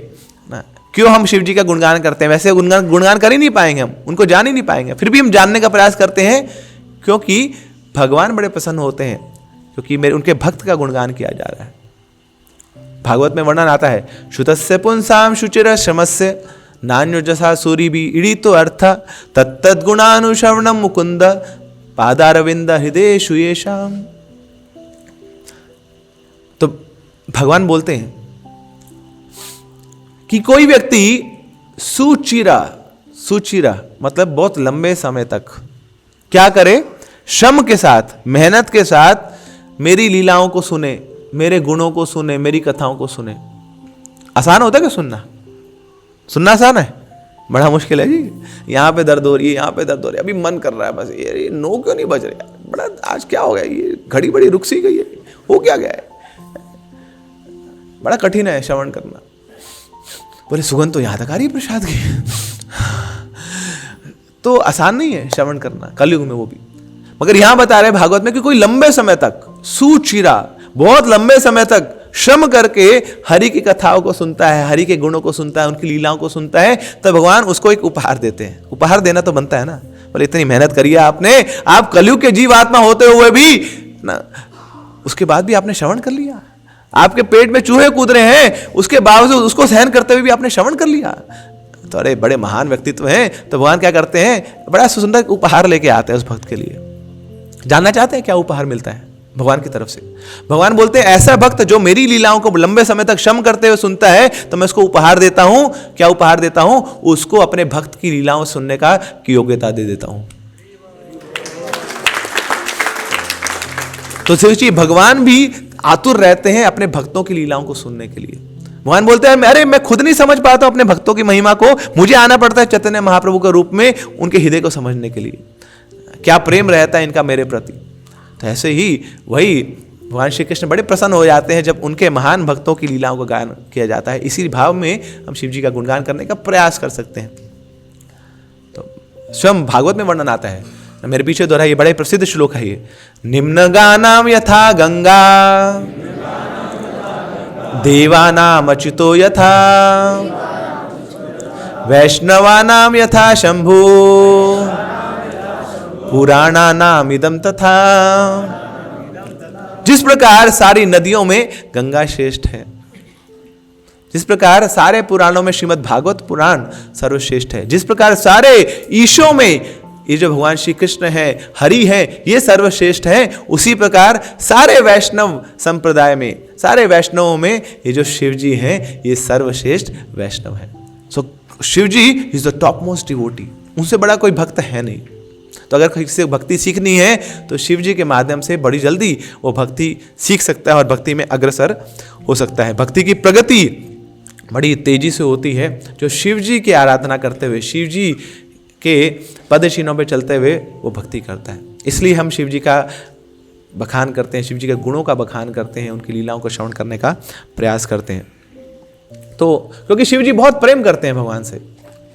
ना, क्यों हम शिव जी का गुणगान करते हैं। वैसे गुणगान कर ही नहीं पाएंगे, हम उनको जान ही नहीं पाएंगे, फिर भी हम जानने का प्रयास करते हैं क्योंकि भगवान बड़े प्रसन्न होते हैं, क्योंकि उनके भक्त का गुणगान किया जा रहा है। भागवत में वर्णन आता है, शुतस्य पुंसाम शुचिर श्रमस्य नान्यो जसा सूरी भी ईड़ितो अर्थ तत्तद गुणानुश्रवणम मुकुंद पादारविंद हृदय शुयेषाम। तो भगवान बोलते हैं कि कोई व्यक्ति सुचिरा मतलब बहुत लंबे समय तक क्या करे, श्रम के साथ, मेहनत के साथ मेरी लीलाओं को सुने, मेरे गुणों को सुने, मेरी कथाओं को सुने। आसान होता है क्या सुनना आसान है? बड़ा मुश्किल है जी। यहाँ पे दर्द हो रही है, यहाँ पे दर्द हो रही है, अभी मन कर रहा है बस ये नो क्यों नहीं बज रहा, बड़ा आज क्या हो गया, ये घड़ी बड़ी रुक सी गई है, हो क्या गया है। बड़ा कठिन है श्रवण करना। बोले सुगंध तो यहाँ तक आ रही है प्रसाद की। तो आसान नहीं है श्रवण करना कलयुग में, वो भी। मगर यहां बता रहे भागवत में कि कोई लंबे समय तक सुचिरा, बहुत लंबे समय तक श्रम करके हरि की कथाओं को सुनता है, हरि के गुणों को सुनता है, उनकी लीलाओं को सुनता है, तो भगवान उसको एक उपहार देते हैं। उपहार देना तो बनता है ना, बोले इतनी मेहनत करी है आपने, आप कलयुग के जीव आत्मा होते हुए भी ना, उसके बाद भी आपने श्रवण कर लिया। आपके पेट में चूहे कूद रहे हैं, उसके बावजूद उसको सहन करते हुए भी आपने श्रवण कर लिया। तो अरे बड़े महान व्यक्तित्व हैं। तो भगवान क्या करते हैं, बड़ा सुंदर उपहार लेके आते हैं उस भक्त के लिए। जानना चाहते हैं क्या उपहार मिलता है भगवान की तरफ से? भगवान बोलते हैं ऐसा भक्त जो मेरी लीलाओं को लंबे समय तक श्रम करते हुए सुनता है, तो मैं उसको उपहार देता हूं। क्या उपहार देता हूं? उसको अपने भक्त की लीलाओं सुनने का योग्यता दे देता हूं। तो सोचिए, भगवान भी आतुर रहते हैं अपने भक्तों की लीलाओं को सुनने के लिए। भगवान बोलते हैं अरे मैं खुद नहीं समझ पाता अपने भक्तों की महिमा को, मुझे आना पड़ता है चैतन्य महाप्रभु के रूप में उनके हृदय को समझने के लिए। क्या प्रेम रहता है इनका मेरे प्रति। तो ऐसे ही वही भगवान श्री कृष्ण बड़े प्रसन्न हो जाते हैं जब उनके महान भक्तों की लीलाओं का गायन किया जाता है। इसी भाव में हम शिव जी का गुणगान करने का प्रयास कर सकते हैं। तो स्वयं भागवत में वर्णन आता है, मेरे पीछे दोहरा, ये बड़े प्रसिद्ध श्लोक है ये, निम्न गानाम यथा गंगा देवानाम अच्युतो यथा वैष्णवानाम यथा शंभु पुराणानाम इदम तथा। जिस प्रकार सारी नदियों में गंगा श्रेष्ठ है, जिस प्रकार सारे पुराणों में श्रीमद् भागवत पुराण सर्वश्रेष्ठ है, जिस प्रकार सारे ईशों में ये जो भगवान श्री कृष्ण है, हरि है, ये सर्वश्रेष्ठ है, उसी प्रकार सारे वैष्णव संप्रदाय में, सारे वैष्णवों में ये जो शिव जी हैं ये सर्वश्रेष्ठ वैष्णव है। So Shiv ji is the topmost devotee, उनसे बड़ा कोई भक्त है नहीं। तो अगर किसी से भक्ति सीखनी है तो शिव जी के माध्यम से बड़ी जल्दी वो भक्ति सीख सकता है और भक्ति में अग्रसर हो सकता है। भक्ति की प्रगति बड़ी तेजी से होती है जो शिव जी की आराधना करते हुए, शिव जी के पदचिन्हों पे चलते हुए वो भक्ति करता है। इसलिए हम शिव जी का बखान करते हैं, शिव जी के गुणों का बखान करते हैं, उनकी लीलाओं को श्रवण करने का प्रयास करते हैं। तो क्योंकि शिव जी बहुत प्रेम करते हैं भगवान से,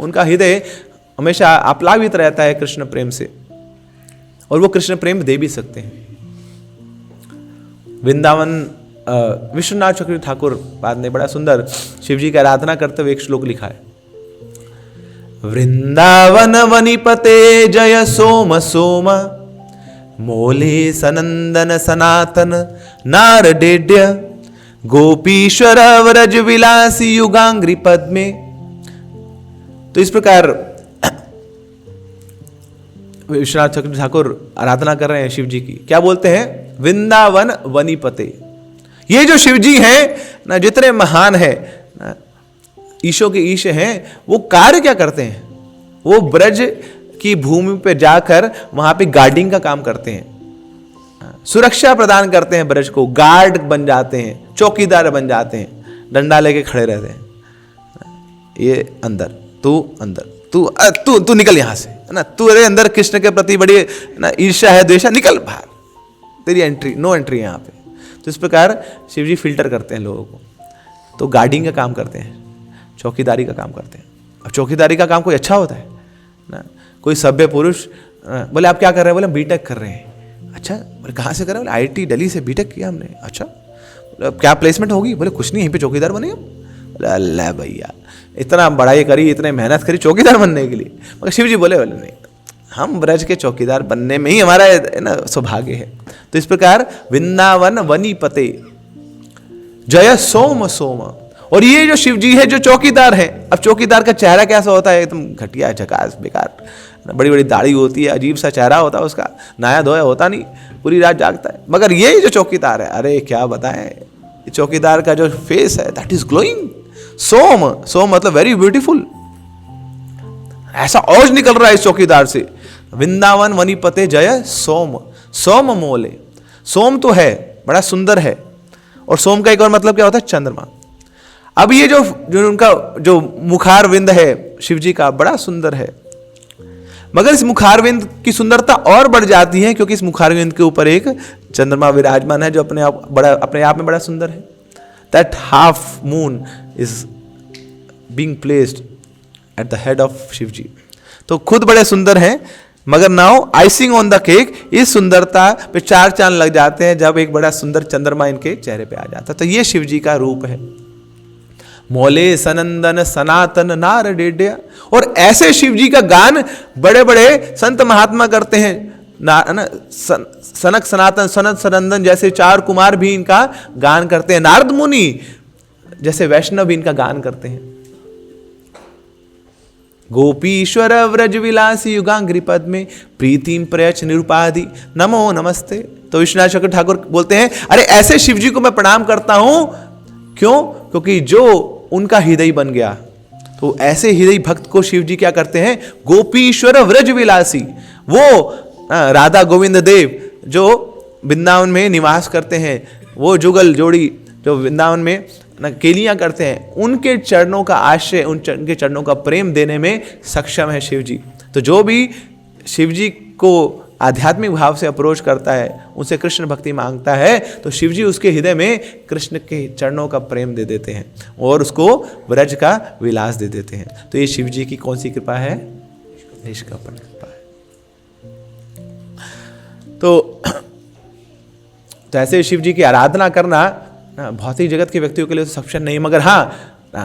उनका हृदय हमेशा आप्लावित रहता है कृष्ण प्रेम से, और वो कृष्ण प्रेम दे भी सकते हैं। वृंदावन विश्वनाथ चक्रवर्ती ठाकुर बाद ने बड़ा सुंदर शिव जी की आराधना करते हुए एक श्लोक लिखा है। वृंदावन वनिपते जय सोम सोम, मोले सनंदन सनातन नारडेड्य, गोपीश्वर व्रज विलासी युगांग्री पद्मे। तो इस प्रकार विश्वनाथ चक्रवर्ती ठाकुर आराधना कर रहे हैं शिव जी की। क्या बोलते हैं? वृंदावन वनिपते। ये जो शिव जी हैं ना, जितने महान है ना, ईशों के ईश हैं, वो कार्य क्या करते हैं? वो ब्रज की भूमि पे जाकर वहां पे गार्डिंग का काम करते हैं, सुरक्षा प्रदान करते हैं ब्रज को, गार्ड बन जाते हैं, चौकीदार बन जाते हैं, डंडा लेके खड़े रहते हैं। ये अंदर अंदर तू निकल यहां से, है ना, तू अरे अंदर कृष्ण के प्रति बड़ी ना ईर्ष्या है, द्वेषा, निकल बाहर, तेरी एंट्री, नो एंट्री यहाँ पे। तो इस प्रकार शिव जी फिल्टर करते हैं लोगों को। तो गार्डिंग का काम करते हैं, चौकीदारी का काम करते हैं। अब चौकीदारी का काम कोई अच्छा होता है ना? कोई सभ्य पुरुष बोले आप क्या कर रहे हैं? बोले बीटेक कर रहे हैं। अच्छा, बोले कहाँ से कर रहे हैं? बोले IIT दिल्ली से बीटेक किया हमने। अच्छा, क्या प्लेसमेंट होगी? बोले कुछ नहीं, यहीं पे चौकीदार बने हम। बोले अल्लाह भैया, इतना बड़ाई करी, इतने मेहनत करी चौकीदार बनने के लिए। मगर शिव जी बोले नहीं, हम ब्रज के चौकीदार बनने में ही हमारा ना सौभाग्य है। तो इस प्रकार वृंदावन वनिपते जय सोम सोम, और ये जो शिव जी है जो चौकीदार है। अब चौकीदार का चेहरा कैसा होता है? एकदम घटिया, झकास, बेकार, बड़ी बड़ी दाढ़ी होती है, अजीब सा चेहरा होता है उसका, नया धोया होता नहीं, पूरी रात जागता है। मगर ये जो चौकीदार है, अरे क्या बताएं, चौकीदार का जो फेस है दैट इज ग्लोइंग। सोम, सोम मतलब वेरी ब्यूटीफुल, ऐसा औज निकल रहा है इस चौकीदार से। वृंदावन वनिपते जय सोम, सोम मोले। सोम तो है, बड़ा सुंदर है, और सोम का एक और मतलब क्या होता है? चंद्रमा। अब ये जो उनका जो मुखारविंद है शिव जी का, बड़ा सुंदर है। मगर इस मुखारविंद की सुंदरता और बढ़ जाती है क्योंकि इस मुखारविंद के ऊपर एक चंद्रमा विराजमान है जो अपने आप में बड़ा सुंदर है। That half moon is being placed at the head of Shiv ji. तो खुद बड़े सुंदर हैं, मगर now icing on the cake, इस सुंदरता पे चार चांद लग जाते हैं जब एक बड़ा सुंदर चंद्रमा इनके चेहरे पे आ जाता है। तो ये शिव जी का रूप है। मोले सनंदन सनातन नार डेड्या, और ऐसे शिव जी का गान बड़े बड़े संत महात्मा करते हैं ना, सनक सनातन सनत सनंदन जैसे चार कुमार भी इनका गान करते हैं, नारद मुनि जैसे वैष्णव भी इनका गान करते हैं। गोपीश्वर व्रज विलासी युगांग्री पद में प्रीतिम प्रयच निरुपाधि नमो नमस्ते। तो विश्वनाथ चक्रवर्ती ठाकुर बोलते हैं अरे ऐसे शिव जी को मैं प्रणाम करता हूं। क्यों? क्योंकि जो उनका हृदय बन गया। तो ऐसे हृदय भक्त को शिव जी क्या करते हैं? गोपीश्वर व्रज विलासी, वो राधा गोविंद देव जो वृंदावन में निवास करते हैं, वो जुगल जोड़ी जो वृंदावन में केलियां करते हैं, उनके चरणों का आश्रय, उनके चरणों का प्रेम देने में सक्षम है शिव जी। तो जो भी शिव जी को आध्यात्मिक भाव से अप्रोच करता है, उनसे कृष्ण भक्ति मांगता है, तो शिव जी उसके हृदय में कृष्ण के चरणों का प्रेम दे देते हैं और उसको व्रज का विलास दे देते हैं। तो ये शिव जी की कौन सी कृपा है? निष्कपट कृपा है। तो ऐसे शिव जी की आराधना करना भौतिक जगत के व्यक्तियों के लिए तो सक्षम नहीं, मगर हाँ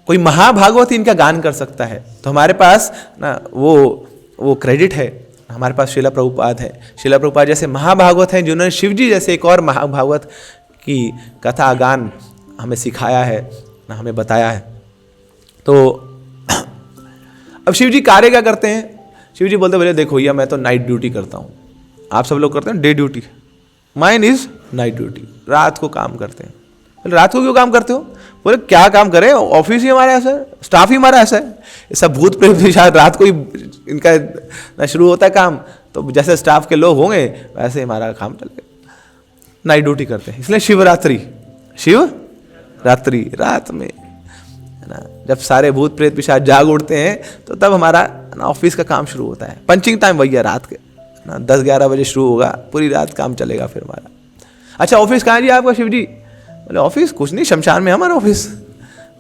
कोई महाभागवत इनका गान कर सकता है। तो हमारे पास ना वो क्रेडिट है, हमारे पास श्रीला प्रभुपाद है। श्रीला प्रभुपाद जैसे महाभागवत हैं जिन्होंने शिव जी जैसे एक और महाभागवत की कथा गान हमें सिखाया है, हमें बताया है। तो अब शिव जी कार्य क्या करते हैं? शिव जी बोलते बोले देखो भैया मैं तो नाइट ड्यूटी करता हूँ, आप सब लोग करते हैं day duty, mine is night duty, रात को काम करते हैं। बोले रात को क्यों काम करते हो? बोले क्या काम करें, ऑफिस ही हमारा ऐसा है, स्टाफ ही हमारा ऐसा है, सब भूत प्रेत भी शायद रात को ही इनका शुरू होता है काम, तो जैसे स्टाफ के लोग होंगे वैसे हमारा काम चलेगा, नाइट ड्यूटी करते हैं। इसलिए शिवरात्रि, शिवरात्रि रात में है ना, जब सारे भूत प्रेत भी शायद जाग उठते हैं तो तब हमारा ऑफिस का काम शुरू होता है। पंचिंग टाइम वही है रात के ना, 10-11 बजे शुरू होगा, पूरी रात काम चलेगा फिर हमारा। अच्छा ऑफिस कहाँ है जी आपका शिव जी? बोले ऑफिस कुछ नहीं, शमशान में हमारा ऑफिस,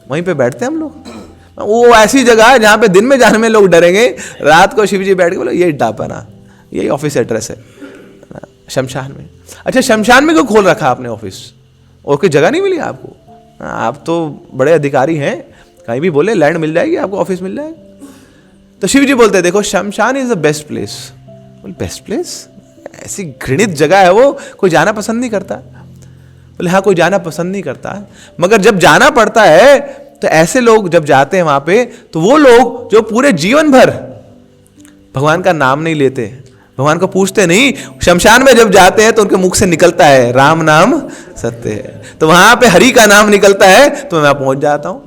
वहीं पे बैठते हैं हम लोग। वो ऐसी जगह है जहाँ पे दिन में जाने में लोग डरेंगे, रात को शिव जी बैठ के बोले यही डापा ना, यही ऑफिस एड्रेस है शमशान में। अच्छा शमशान में क्यों खोल रखा आपने ऑफिस, और कोई जगह नहीं मिली आपको? आप तो बड़े अधिकारी हैं, कहीं भी बोले लैंड मिल जाएगी आपको, ऑफिस मिल जाएगा। तो शिव जी बोलते हैं देखो शमशान इज द बेस्ट प्लेस। बोले बेस्ट प्लेस? ऐसी घृणित जगह है वो, कोई जाना पसंद नहीं करता। बोले हाँ कोई जाना पसंद नहीं करता, मगर जब जाना पड़ता है तो ऐसे लोग जब जाते हैं वहां पे, तो वो लोग जो पूरे जीवन भर भगवान का नाम नहीं लेते, भगवान को पूछते नहीं, शमशान में जब जाते हैं तो उनके मुख से निकलता है राम नाम सत्य है, तो वहां पे हरि का नाम निकलता है तो मैं पहुंच जाता हूं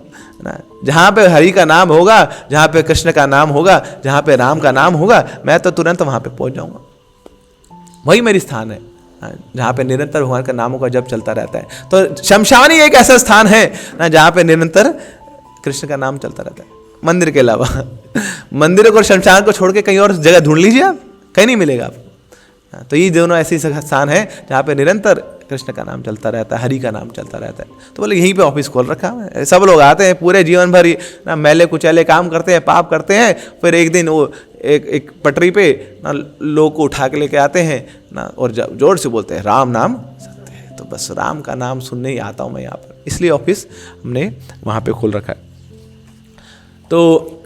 ना। जहां पे हरि का नाम होगा, जहां पे कृष्ण का नाम होगा, जहां पे राम का नाम होगा, मैं तो तुरंत वहां पे पहुंच जाऊंगा। वही मेरी स्थान है जहां पे निरंतर भगवान का नामों का जप चलता रहता है। तो शमशान ही एक ऐसा स्थान है ना जहां पे निरंतर कृष्ण का नाम चलता रहता है, मंदिर के अलावा। मंदिर और शमशान को छोड़ के कहीं और जगह ढूंढ लीजिए आप, कहीं नहीं मिलेगा आपको। तो ये दोनों ऐसी स्थान है जहाँ पे निरंतर कृष्ण का नाम चलता रहता है, हरि का नाम चलता रहता है। तो बोले यहीं पे ऑफिस खोल रखा है। सब लोग आते हैं पूरे जीवन भर ना मैले कुचैले काम करते हैं, पाप करते हैं, फिर एक दिन वो एक पटरी पे ना लोग को उठा के लेके आते हैं ना, और जोर से बोलते हैं राम नाम सत्य है। तो बस राम का नाम सुनने ही आता हूँ मैं यहाँ पर, इसलिए ऑफिस हमने वहाँ पे खोल रखा है। तो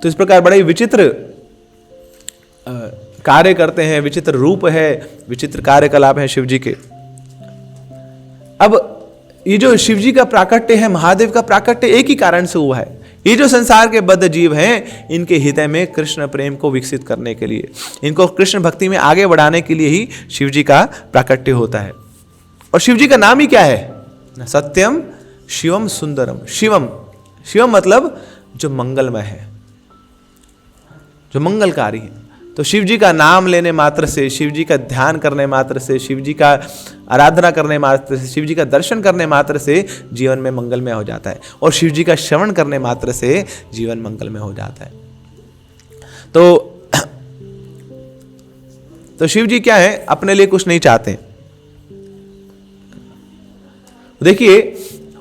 इस प्रकार बड़े विचित्र कार्य करते हैं, विचित्र रूप है, विचित्र कार्यकलाप है शिव जी के। अब ये जो शिव जी का प्राकट्य है, महादेव का प्राकट्य एक ही कारण से हुआ है। ये जो संसार के बद्ध जीव हैं, इनके हृदय में कृष्ण प्रेम को विकसित करने के लिए, इनको कृष्ण भक्ति में आगे बढ़ाने के लिए ही शिव जी का प्राकट्य होता है। और शिव जी का नाम ही क्या है? सत्यम शिवम सुंदरम। शिवम, शिवम मतलब जो मंगलमय है, जो मंगलकारी है। तो शिव जी का नाम लेने मात्र से, शिव जी का ध्यान करने मात्र से, शिव जी का आराधना करने मात्र से, शिव जी का दर्शन करने मात्र से जीवन में मंगलमय हो जाता है। और शिव जी का श्रवण करने मात्र से जीवन मंगलमय हो जाता है। तो शिव जी क्या है, अपने लिए कुछ नहीं चाहते। देखिए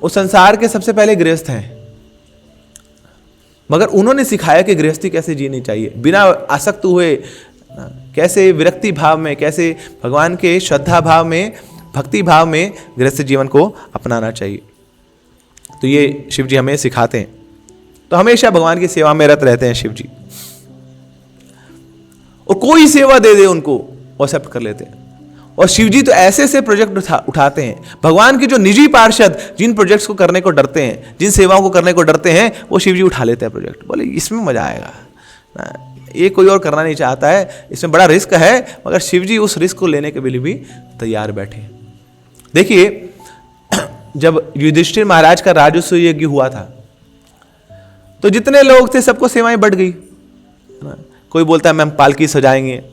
वो संसार के सबसे पहले गृहस्थ हैं, मगर उन्होंने सिखाया कि गृहस्थी कैसे जीनी चाहिए, बिना आसक्त हुए, कैसे विरक्ति भाव में, कैसे भगवान के श्रद्धा भाव में, भक्ति भाव में गृहस्थ जीवन को अपनाना चाहिए। तो ये शिव जी हमें सिखाते हैं। तो हमेशा भगवान की सेवा में रत रहते हैं शिव जी, और कोई सेवा दे दे उनको एक्सेप्ट कर लेते हैं। और शिव जी तो ऐसे से प्रोजेक्ट उठाते हैं, भगवान के जो निजी पार्षद जिन प्रोजेक्ट्स को करने को डरते हैं, जिन सेवाओं को करने को डरते हैं, वो शिव जी उठा लेते हैं प्रोजेक्ट। बोले इसमें मजा आएगा, ये कोई और करना नहीं चाहता है, इसमें बड़ा रिस्क है, मगर शिव जी उस रिस्क को लेने के लिए भी तैयार बैठे। देखिए जब युधिष्ठिर महाराज का राजस्व यज्ञ हुआ था, तो जितने लोग थे सबको सेवाएं बढ़ गई। कोई बोलता है हम पालकी सजाएंगे,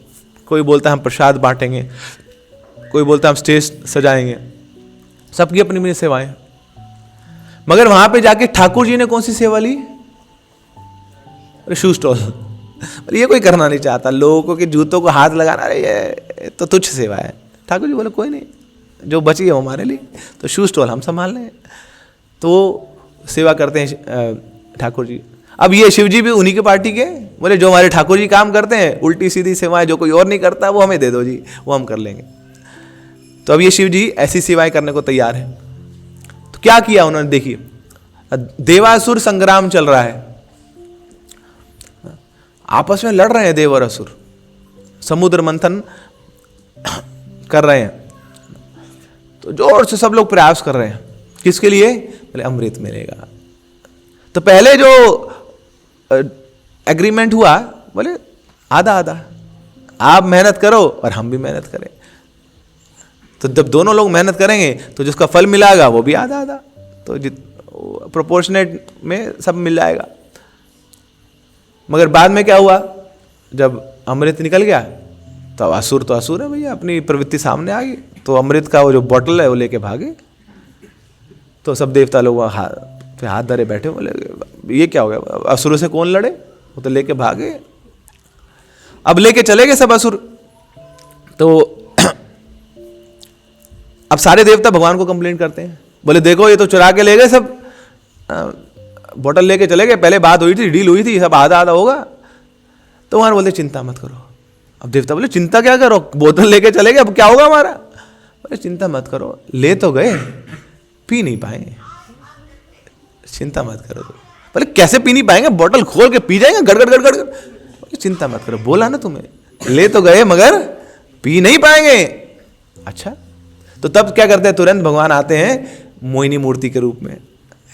कोई बोलता है हम प्रसाद बांटेंगे, कोई बोलता है हम स्टेज सजाएंगे, सबकी अपनी अपनी सेवाएं। मगर वहां पे जाके ठाकुर जी ने कौन सी सेवा ली? शू स्टॉल। ये कोई करना नहीं चाहता, लोगों के जूतों को हाथ लगाना, अरे ये तो तुच्छ सेवा है। ठाकुर जी बोले कोई नहीं, जो बची है वो हमारे लिए, तो शू स्टॉल हम संभाल लें। तो सेवा करते हैं ठाकुर जी। अब ये शिव जी भी उन्हीं के पार्टी के, बोले जो हमारे ठाकुर जी काम करते हैं उल्टी सीधी सेवाएं जो कोई और नहीं करता वो हमें दे दो जी, वो हम कर लेंगे। तो अब ये शिव जी ऐसी सेवाएं करने को तैयार है। तो क्या किया उन्होंने? देखिए देवासुर संग्राम चल रहा है, आपस में लड़ रहे हैं देव और असुर, समुद्र मंथन कर रहे हैं। तो जोर से सब लोग प्रयास कर रहे हैं, किसके लिए? बोले अमृत मिलेगा। तो पहले जो एग्रीमेंट हुआ बोले आधा आधा, आप मेहनत करो और हम भी मेहनत करें। तो जब दोनों लोग मेहनत करेंगे तो जिसका फल मिलेगा वो भी आधा आधा, तो प्रोपोर्शनेट में सब मिल जाएगा। मगर बाद में क्या हुआ, जब अमृत निकल गया तो असुर है भैया, अपनी प्रवृत्ति सामने आ गई, तो अमृत का वो जो बॉटल है वो लेके भागे। तो सब देवता लोग हाथ धरे बैठे, बोले ये क्या हो गया, असुरों से कौन लड़े, वो तो लेके भागे। अब लेके चले गए सब असुर। तो अब सारे देवता भगवान को कंप्लेंट करते हैं, बोले देखो ये तो चुरा के ले गए सब, बोतल लेके चले गए, पहले बात हुई थी, डील हुई थी, सब आधा आधा होगा। तो वहां बोलते चिंता मत करो। अब देवता बोले चिंता क्या करो, बोतल लेके चले गए, अब क्या होगा हमारा। बोले चिंता मत करो, ले तो गए, पी नहीं पाएंगे, चिंता मत करो। तो बोले कैसे पी नहीं पाएंगे, बोतल खोल के पी जाएंगे गड़गड़ गड़गड़। बोले चिंता मत करो, बोला ना तुम्हें, ले तो गए मगर पी नहीं पाएंगे। अच्छा, तो तब क्या करते हैं, तुरंत भगवान आते हैं मोहिनी मूर्ति के रूप में।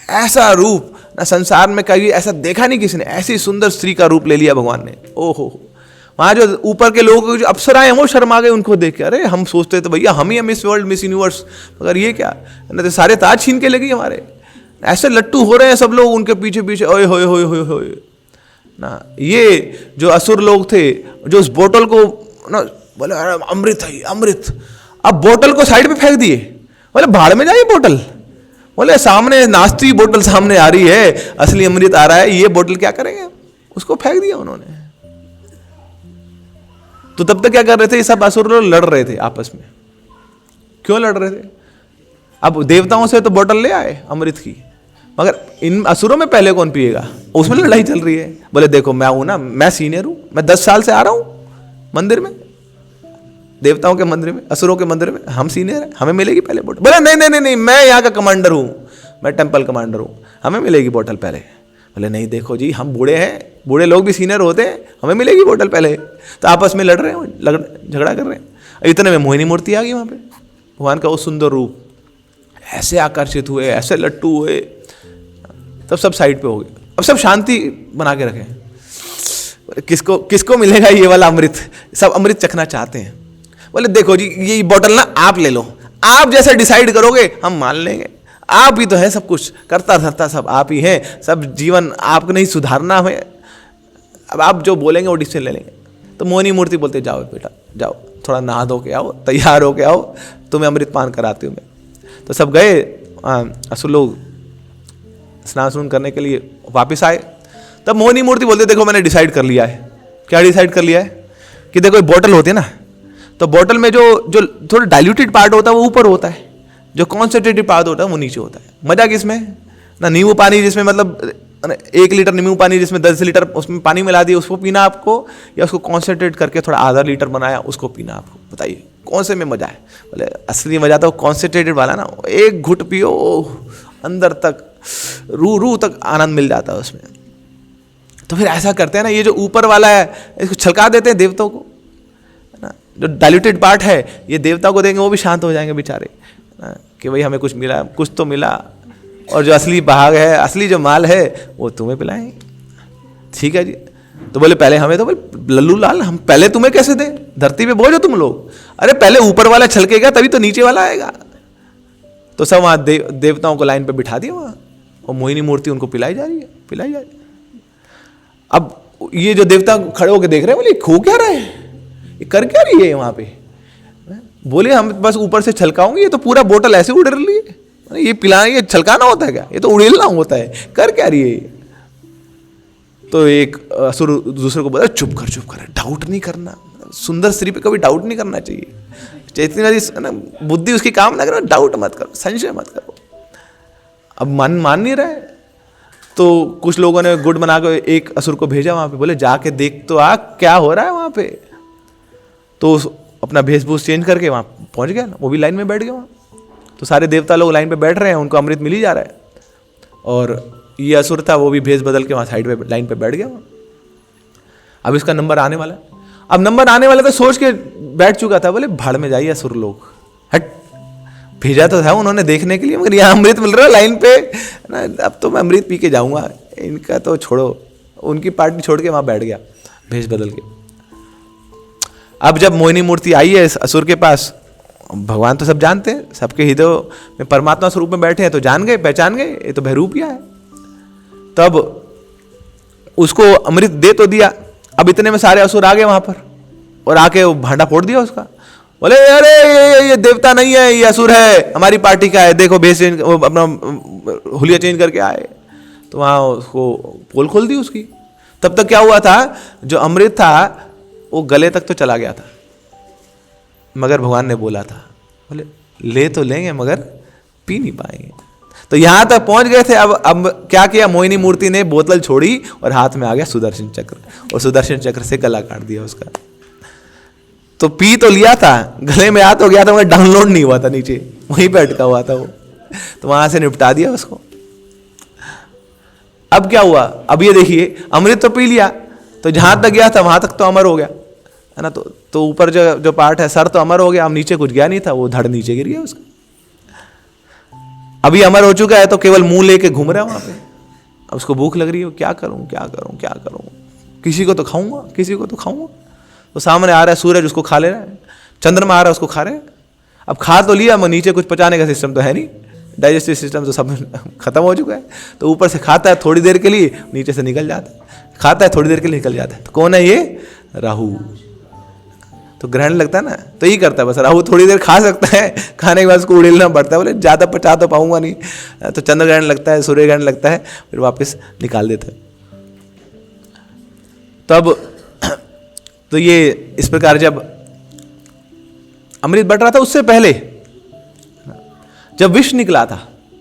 ऐसा रूप ना संसार में कभी ऐसा देखा नहीं किसी ने, ऐसी सुंदर स्त्री का रूप ले लिया भगवान ने। ओहो, वहां जो ऊपर के लोग जो अप्सराएं हैं वो शर्मा गए उनको देख के। अरे हम सोचते थे भैया हम ही मिस वर्ल्ड मिस यूनिवर्स, मगर ये क्या, ना तो सारे ताज छीन के लगी हमारे। ऐसे लट्टू हो रहे हैं सब लोग उनके पीछे पीछे, ओए होए होए होए होए ना। ये जो असुर लोग थे जो उस बोतल को ना बोले अमृत है अमृत, अब बोतल को साइड पे फेंक दिए, बोले भाड़ में जाइए बोतल। बोले सामने नाश्ती बोतल सामने आ रही है, असली अमृत आ रहा है, ये बोतल क्या करेंगे, उसको फेंक दिया उन्होंने। तो तब तक क्या कर रहे थे, ये सब असुर लोग लड़ रहे थे आपस में। क्यों लड़ रहे थे, अब देवताओं से तो बोतल ले आए अमृत की, मगर इन असुरों में पहले कौन पिएगा, उसमें लड़ाई चल रही है। बोले देखो मैं हूं ना, मैं सीनियर हूं, मैं 10 साल से आ रहा हूं मंदिर में, देवताओं के मंदिर में, असुरों के मंदिर में, हम सीनियर हैं, हमें मिलेगी पहले बोतल। बोले नहीं नहीं नहीं नहीं, मैं यहाँ का कमांडर हूँ, मैं टेंपल कमांडर हूँ, हमें मिलेगी बोतल पहले। बोले नहीं देखो जी हम बूढ़े हैं, बूढ़े लोग भी सीनियर होते हैं, हमें मिलेगी बोतल पहले। तो आपस में लड़ रहे हैं, झगड़ा कर रहे हैं। इतने में मोहिनी मूर्ति आ गई वहाँ पे, भगवान का वो सुंदर रूप, ऐसे आकर्षित हुए, ऐसे लट्टू हुए, तब सब साइड पे हो गए। अब सब शांति बना के रखें, किसको किसको मिलेगा ये वाला अमृत, सब अमृत चखना चाहते हैं। बोले देखो जी ये बोतल ना आप ले लो, आप जैसे डिसाइड करोगे हम मान लेंगे, आप ही तो है सब कुछ, करता धरता सब आप ही हैं, सब जीवन आपको नहीं सुधारना है, अब आप जो बोलेंगे वो डिसीजन ले लेंगे। तो मोहिनी मूर्ति बोलते जाओ बेटा जाओ, थोड़ा नहा धो के आओ, तैयार हो के आओ, तुम्हें अमृत पान कराती हूँ मैं। तो सब गए, असुर लोग स्नान करने के लिए वापस आए। तब मोहिनी मूर्ति बोलते देखो मैंने डिसाइड कर लिया है। क्या डिसाइड कर लिया है कि देखो बोतल होती है ना, तो बोतल में जो थोड़ा डाइल्यूटेड पार्ट होता है वो ऊपर होता है, जो कॉन्सेंट्रेटेड पार्ट होता है वो नीचे होता है। मजा किसमें ना, नींबू पानी जिसमें मतलब 1 लीटर नींबू पानी जिसमें 10 लीटर उसमें पानी मिला दिया उसको पीना आपको, या उसको कॉन्सेंट्रेट करके थोड़ा आधा लीटर बनाया उसको पीना आपको, बताइए कौन से में मजा है। बोले असली मजा तो कॉन्सेंट्रेटेड वाला ना, एक घुट पियो अंदर तक रू तक आनंद मिल जाता है उसमें। तो फिर ऐसा करते हैं ना, ये जो ऊपर वाला है इसको छलका देते हैं देवताओं को, है ना, जो डाइल्यूटेड पार्ट है ये देवताओं को देंगे वो भी शांत हो जाएंगे बेचारे, कि भाई हमें कुछ मिला, कुछ तो मिला, और जो असली भाग है, असली जो माल है वो तुम्हें पिलाएंगे। ठीक है जी। तो बोले पहले हमें, तो बोले लल्लू लाल हम पहले तुम्हें कैसे दें, धरती पे बोझ हो तुम लोग, अरे पहले ऊपर वाला छलकेगा तभी तो नीचे वाला आएगा। तो सब वहाँ देवताओं को लाइन पे बिठा दिया वहाँ, और मोहिनी मूर्ति उनको पिलाई जा रही है। अब ये जो देवता खड़े होकर देख रहे हैं, बोले खो क्या रहे हैं, ये कर क्या रही है वहाँ पे। बोले हम बस ऊपर से छलकाऊंगी, ये तो पूरा बोतल ऐसे उड़ रही है, ये पिलाना, ये छलकाना होता है क्या, ये तो उड़ेलना होता है, कर क्या रही है। तो एक असुर दूसरे को बोला चुप कर, डाउट नहीं करना, सुंदर स्त्री पे कभी डाउट नहीं करना चाहिए। चैतन्य ना बुद्धि उसकी काम ना करो, डाउट मत करो, संशय मत करो। अब मान नहीं रहे, तो कुछ लोगों ने गुड़ बना कर एक असुर को भेजा वहां पे, बोले जाके देख तो आ क्या हो रहा है वहां पे। तो अपना भेषभूष चेंज करके वहां पहुंच गया ना, वो भी लाइन में बैठ गया वहां। तो सारे देवता लोग लाइन पे बैठ रहे हैं, उनको अमृत मिल ही जा रहा है, और ये असुर था वो भी भेष बदल के वहां साइड पे लाइन पे बैठ गया वहां। अब इसका नंबर आने वाला है, अब नंबर आने वाला तो सोच के बैठ चुका था, बोले भाड़ में जाइए असुर लोग, हट, भेजा तो था उन्होंने देखने के लिए, मगर यहाँ अमृत मिल रहा है लाइन पे ना, अब तो मैं अमृत पी के जाऊंगा, इनका तो छोड़ो, उनकी पार्टी छोड़ के वहां बैठ गया। भेष बदल के। अब जब मोहिनी मूर्ति आई है असुर के पास, भगवान तो सब जानते हैं, सबके हृदय में परमात्मा स्वरूप में बैठे हैं, तो जान गए, पहचान गए ये तो भैरूपिया है। तब उसको अमृत दे तो दिया। अब इतने में सारे असुर आ गए वहां पर और आके वो भांडा फोड़ दिया उसका। बोले अरे ये देवता नहीं है, ये असुर है, हमारी पार्टी का है, देखो भेष चेंज, अपना हुलिया चेंज करके आए। तो वहां उसको पोल खोल दी उसकी। तब तक क्या हुआ था, जो अमृत था वो गले तक तो चला गया था, मगर भगवान ने बोला था, बोले ले तो लेंगे मगर पी नहीं पाएंगे। तो यहां तक पहुंच गए थे। अब क्या किया, मोहिनी मूर्ति ने बोतल छोड़ी और हाथ में आ गया सुदर्शन चक्र, और सुदर्शन चक्र से गला काट दिया उसका। तो पी तो लिया था, गले में आ तो गया था, मगर डाउनलोड नहीं हुआ था, नीचे वहीं पे अटका हुआ था वो। तो वहां से निपटा दिया उसको। अब क्या हुआ, अब ये देखिए, अमृत तो पी लिया, तो जहां तक गया था वहां तक तो अमर हो गया है ना। तो ऊपर जो पार्ट है, सर तो अमर हो गया, अब नीचे कुछ गया नहीं था, वो धड़ नीचे गिर गया उसका। अभी अमर हो चुका है तो केवल मुंह लेके घूम रहा है वहां पे। अब उसको भूख लग रही है, क्या करूं क्या करूं क्या करूं, किसी को तो खाऊंगा, किसी को तो खाऊंगा। तो सामने आ रहा है सूरज, उसको खा ले रहा है। चंद्रमा आ रहा है, उसको खा रहे हैं। अब खा तो लिया, मगर नीचे कुछ पचाने का सिस्टम तो है नहीं, डाइजेस्टिव सिस्टम तो सब खत्म हो चुका है। तो ऊपर से खाता है थोड़ी देर के लिए, नीचे से निकल जाता है, खाता है थोड़ी देर के लिए, निकल जाता है। तो कौन है ये, राहु। तो ग्रहण लगता है ना, तो यही करता है बस। राहु थोड़ी देर खा सकता है, खाने के बाद उसको उड़ेलना पड़ता है, बोले ज्यादा पचा तो पाऊंगा नहीं। तो चंद्र ग्रहण लगता है, सूर्य ग्रहण लगता है, फिर वापस निकाल देता है। तब तो ये इस प्रकार जब अमृत बट रहा था, उससे पहले जब विष निकला था,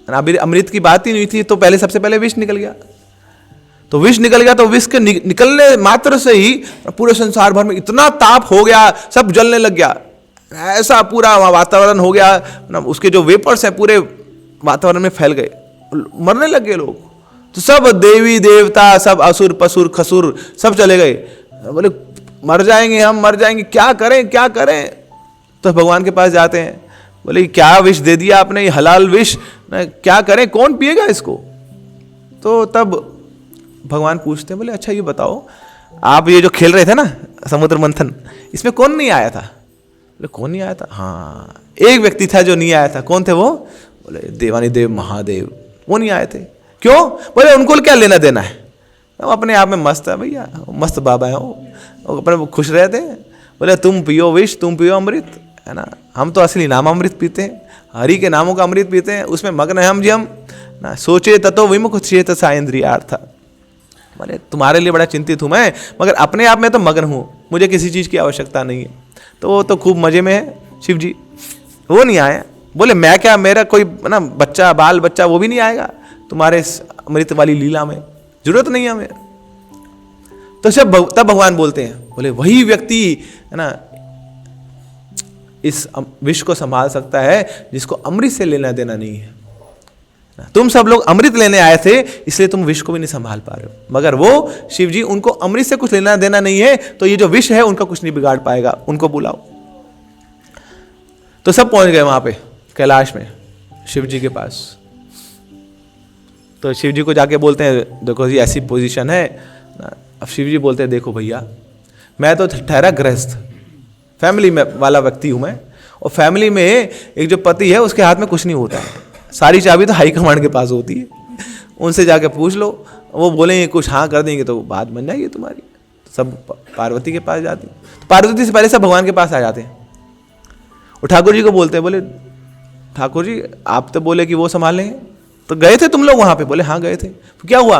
अमृत की बात ही नहीं थी, तो पहले सबसे पहले विष निकल गया। तो विष निकल गया, तो विष के निकलने मात्र से ही पूरे संसार भर में इतना ताप हो गया, सब जलने लग गया, ऐसा पूरा वातावरण हो गया ना। उसके जो वेपर्स हैं पूरे वातावरण में फैल गए, मरने लग गए लोग। तो सब देवी देवता, सब असुर पसुर खसुर सब चले गए। बोले मर जाएंगे हम, मर जाएंगे, क्या करें क्या करें। तो भगवान के पास जाते हैं, बोले क्या विष दे दिया आपने, ये हलाल विष, क्या करें, कौन पिएगा इसको। तो तब भगवान पूछते हैं, बोले अच्छा ये बताओ, आप ये जो खेल रहे थे ना समुद्र मंथन, इसमें कौन नहीं आया था। बोले कौन नहीं आया था, हाँ एक व्यक्ति था जो नहीं आया था। कौन थे वो, बोले देवानी देव महादेव, वो नहीं आए थे। क्यों, बोले उनको क्या लेना देना है, वो अपने आप में मस्त है भैया, मस्त बाबा है वो अपने खुश रहते हैं। बोले तुम पियो विष, तुम पियो अमृत, है ना, हम तो असली नाम अमृत पीते हैं, हरि के नामों का अमृत पीते हैं, उसमें मग्न है हम जी हम ना। सोचे ततो विमुख चेत सा इंद्रियार्थ। बोले तुम्हारे लिए बड़ा चिंतित हूं मैं, मगर अपने आप में तो मग्न हूं, मुझे किसी चीज की आवश्यकता नहीं है। तो वो तो खूब मजे में है शिव जी, वो नहीं आए। बोले मैं क्या, मेरा कोई ना बच्चा बाल बच्चा वो भी नहीं आएगा तुम्हारे अमृत वाली लीला में, जरूरत नहीं है हमें। तो तब भगवान बोलते हैं, बोले वही व्यक्ति है ना इस विश्व को संभाल सकता है जिसको अमृत से लेना देना नहीं है। तुम सब लोग अमृत लेने आए थे, इसलिए तुम विष को भी नहीं संभाल पा रहे हो, मगर वो शिव जी, उनको अमृत से कुछ लेना देना नहीं है, तो ये जो विष है उनका कुछ नहीं बिगाड़ पाएगा, उनको बुलाओ। तो सब पहुंच गए वहां पे कैलाश में शिव जी के पास। तो शिव जी को जाके बोलते हैं, देखो जी ऐसी पोजीशन है। अब शिव जी बोलते हैं, देखो भैया मैं तो ठहरा गृहस्थ, फैमिली में वाला व्यक्ति हूं मैं, और फैमिली में एक जो पति है उसके हाथ में कुछ नहीं होता है, सारी चाबी तो हाई कमांड के पास होती है। उनसे जाके पूछ लो, वो बोलेंगे कुछ हाँ कर देंगे तो बात बन जाएगी तुम्हारी। सब पार्वती के पास जाती, तो पार्वती से पहले सब भगवान के पास आ जाते हैं। वो ठाकुर जी को बोलते हैं, बोले ठाकुर जी आप तो बोले कि वो संभाल लेंगे, तो गए थे तुम लोग वहां पे। बोले हाँ गए थे। तो क्या हुआ,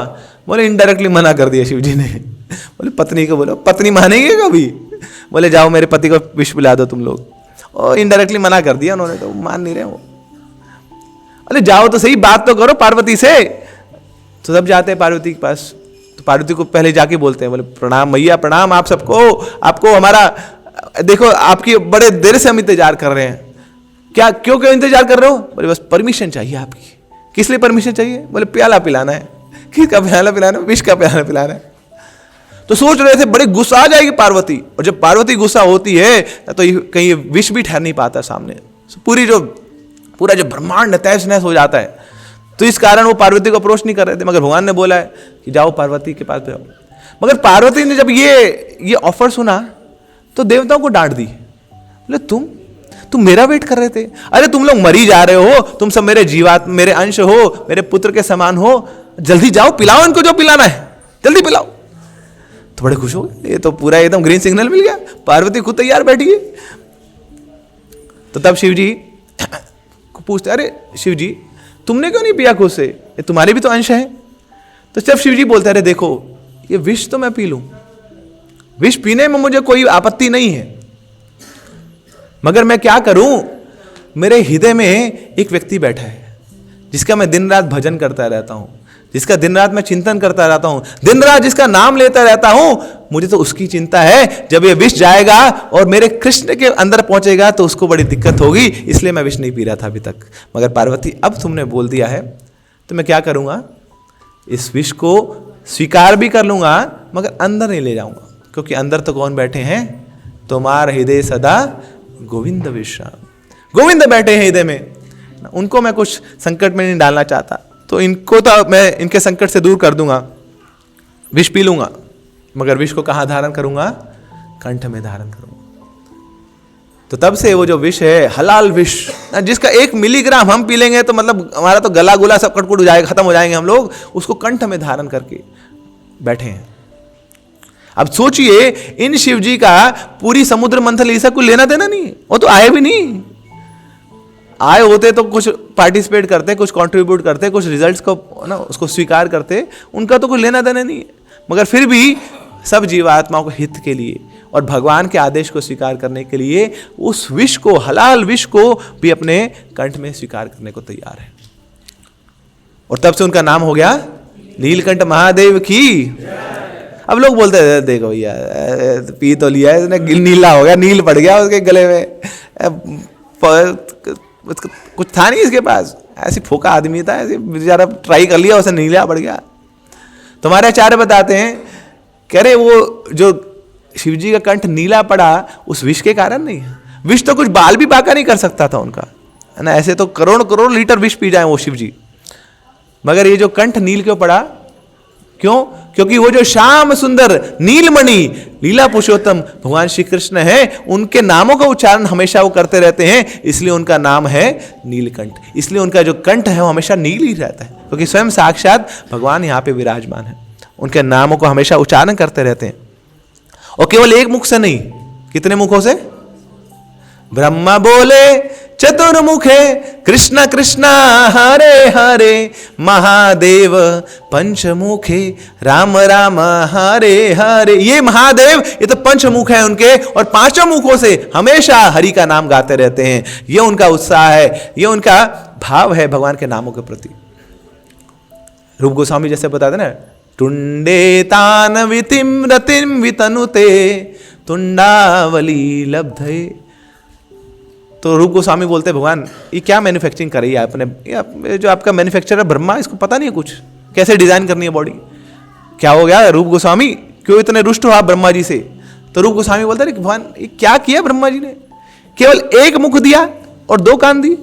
बोले इनडायरेक्टली मना कर दिया शिव जी ने। बोले पत्नी को बोलो, पत्नी मानेंगे कभी। बोले जाओ मेरे पति को विष पिला दो तुम लोग, और इनडायरेक्टली मना कर दिया उन्होंने, तो मान नहीं रहे वो। अरे जाओ तो सही, बात तो करो पार्वती से। तो सब जाते हैं पार्वती के पास। तो पार्वती को पहले जाके बोलते हैं, बोले प्रणाम मैया प्रणाम आप सबको, आपको हमारा देखो आपकी बड़े देर से हम इंतजार कर रहे हैं। क्या क्यों क्यों इंतजार कर रहे हो, बोले बस परमिशन चाहिए आपकी। किस लिए परमिशन चाहिए, बोले प्याला पिलाना है। किसका प्याला पिलाना है, विष का प्याला पिलाना है। तो सोच रहे थे बड़े गुस्सा आ जाएगी पार्वती, और जब पार्वती गुस्सा होती है तो कहीं विष भी ठहर नहीं पाता सामने, पूरा जो ब्रह्मांड तहस नहस हो जाता है। तो इस कारण वो पार्वती को अप्रोच नहीं कर रहे थे, मगर भगवान ने बोला है कि जाओ पार्वती के पास जाओ। मगर पार्वती ने जब ये ऑफर सुना तो देवताओं को डांट दी, बोले तुम मेरा वेट कर रहे थे, अरे तुम लोग मरी जा रहे हो, तुम सब मेरे जीवात्मा, मेरे अंश हो, मेरे पुत्र के समान हो, जल्दी जाओ पिलाओ इनको जो पिलाना है, जल्दी पिलाओ। तो बड़े खुश हो गए, ये तो पूरा एकदम ग्रीन सिग्नल मिल गया, पार्वती खुद तैयार बैठी है। तो तब शिव जी को पूछते, अरे शिव जी तुमने क्यों नहीं पिया खुद से, ये तुम्हारे भी तो अंश है। तो जब शिव जी बोलते, अरे देखो ये विष तो मैं पी लूं, विष पीने में मुझे कोई आपत्ति नहीं है, मगर मैं क्या करूं, मेरे हृदय में एक व्यक्ति बैठा है जिसका मैं दिन रात भजन करता रहता हूं, जिसका दिन रात मैं चिंतन करता रहता हूं, दिन रात जिसका नाम लेता रहता हूं, मुझे तो उसकी चिंता है। जब ये विष जाएगा और मेरे कृष्ण के अंदर पहुंचेगा तो उसको बड़ी दिक्कत होगी, इसलिए मैं विष नहीं पी रहा था अभी तक। मगर पार्वती अब तुमने बोल दिया है तो मैं क्या करूंगा, इस विष को स्वीकार भी कर लूंगा मगर अंदर नहीं ले जाऊंगा, क्योंकि अंदर तो कौन बैठे हैं, तुम्हार हृदय सदा गोविंद विश्राम, गोविंद बैठे हैं हृदय में, उनको मैं कुछ संकट में नहीं डालना चाहता, तो इनको तो मैं इनके संकट से दूर कर दूंगा, विष पी लूंगा, मगर विष को कहां धारण करूंगा, कंठ में धारण करूंगा। तो तब से वो जो विष है हलाल विष, जिसका 1 मिलीग्राम हम पी लेंगे तो मतलब हमारा तो गला गुला सब कटकुट हो जाएगा, खत्म हो जाएंगे हम लोग, उसको कंठ में धारण करके बैठे हैं। अब सोचिए इन शिव जी का पूरी समुद्र मंथन ऐसा कुछ लेना देना नहीं, वो तो आए भी नहीं, आए होते तो कुछ पार्टिसिपेट करते, कुछ कंट्रीब्यूट करते, कुछ रिजल्ट्स को ना उसको स्वीकार करते, उनका तो कुछ लेना देना नहीं है, मगर फिर भी सब जीवात्माओं के हित के लिए और भगवान के आदेश को स्वीकार करने के लिए उस विष को, हलाल विष को भी अपने कंठ में स्वीकार करने को तैयार है। और तब से उनका नाम हो गया नीलकंठ महादेव की। अब लोग बोलते हैं देखो भैया पी तो लिया है इसने, नीला हो गया, नील पड़ गया उसके गले में, कुछ था नहीं इसके पास, ऐसी फोका आदमी था, ऐसे बेचारा ट्राई कर लिया, उसे नीला पड़ गया। तुम्हारे आचार्य बताते हैं, कह रहे वो जो शिवजी का कंठ नीला पड़ा उस विष के कारण नहीं है, विष तो कुछ बाल भी बाका नहीं कर सकता था उनका, है ना, ऐसे तो करोड़ करोड़ लीटर विष पी जाए वो शिवजी, मगर ये जो कंठ नील क्यों पड़ा, क्यों, क्योंकि वो जो श्याम सुंदर नीलमणि लीला पुरुषोत्तम भगवान श्री कृष्ण है, उनके नामों का उच्चारण हमेशा वो करते रहते हैं, इसलिए उनका नाम है नीलकंठ, इसलिए उनका जो कंठ है वो हमेशा नील ही रहता है, क्योंकि स्वयं साक्षात भगवान यहाँ पे विराजमान है, उनके नामों को हमेशा उच्चारण करते रहते हैं। और केवल एक मुख से नहीं, कितने मुखों से, ब्रह्मा बोले चतुर्मुखे कृष्ण कृष्ण हरे हरे, महादेव पंचमुखे राम राम हरे हरे। ये महादेव ये तो पंचमुख है उनके, और 5 मुखों से हमेशा हरि का नाम गाते रहते हैं। ये उनका उत्साह है, ये उनका भाव है भगवान के नामों के प्रति। रूप गोस्वामी जैसे बताते ना, टुंडे तान वितिम रतिम वितनुते तुंडावली लब्धे। तो रूप गोस्वामी बोलते हैं भगवान ये क्या मैन्युफैक्चरिंग कर रही है आपने, जो आपका मैन्युफैक्चरर ब्रह्मा, इसको पता नहीं है कुछ कैसे डिजाइन करनी है बॉडी। क्या हो गया रूप गोस्वामी, क्यों इतने रुष्ट हो आप ब्रह्मा जी से। तो रूप गोस्वामी बोलते हैं भगवान ये क्या किया ब्रह्मा जी ने, केवल 1 मुख दिया और 2 कान दिए।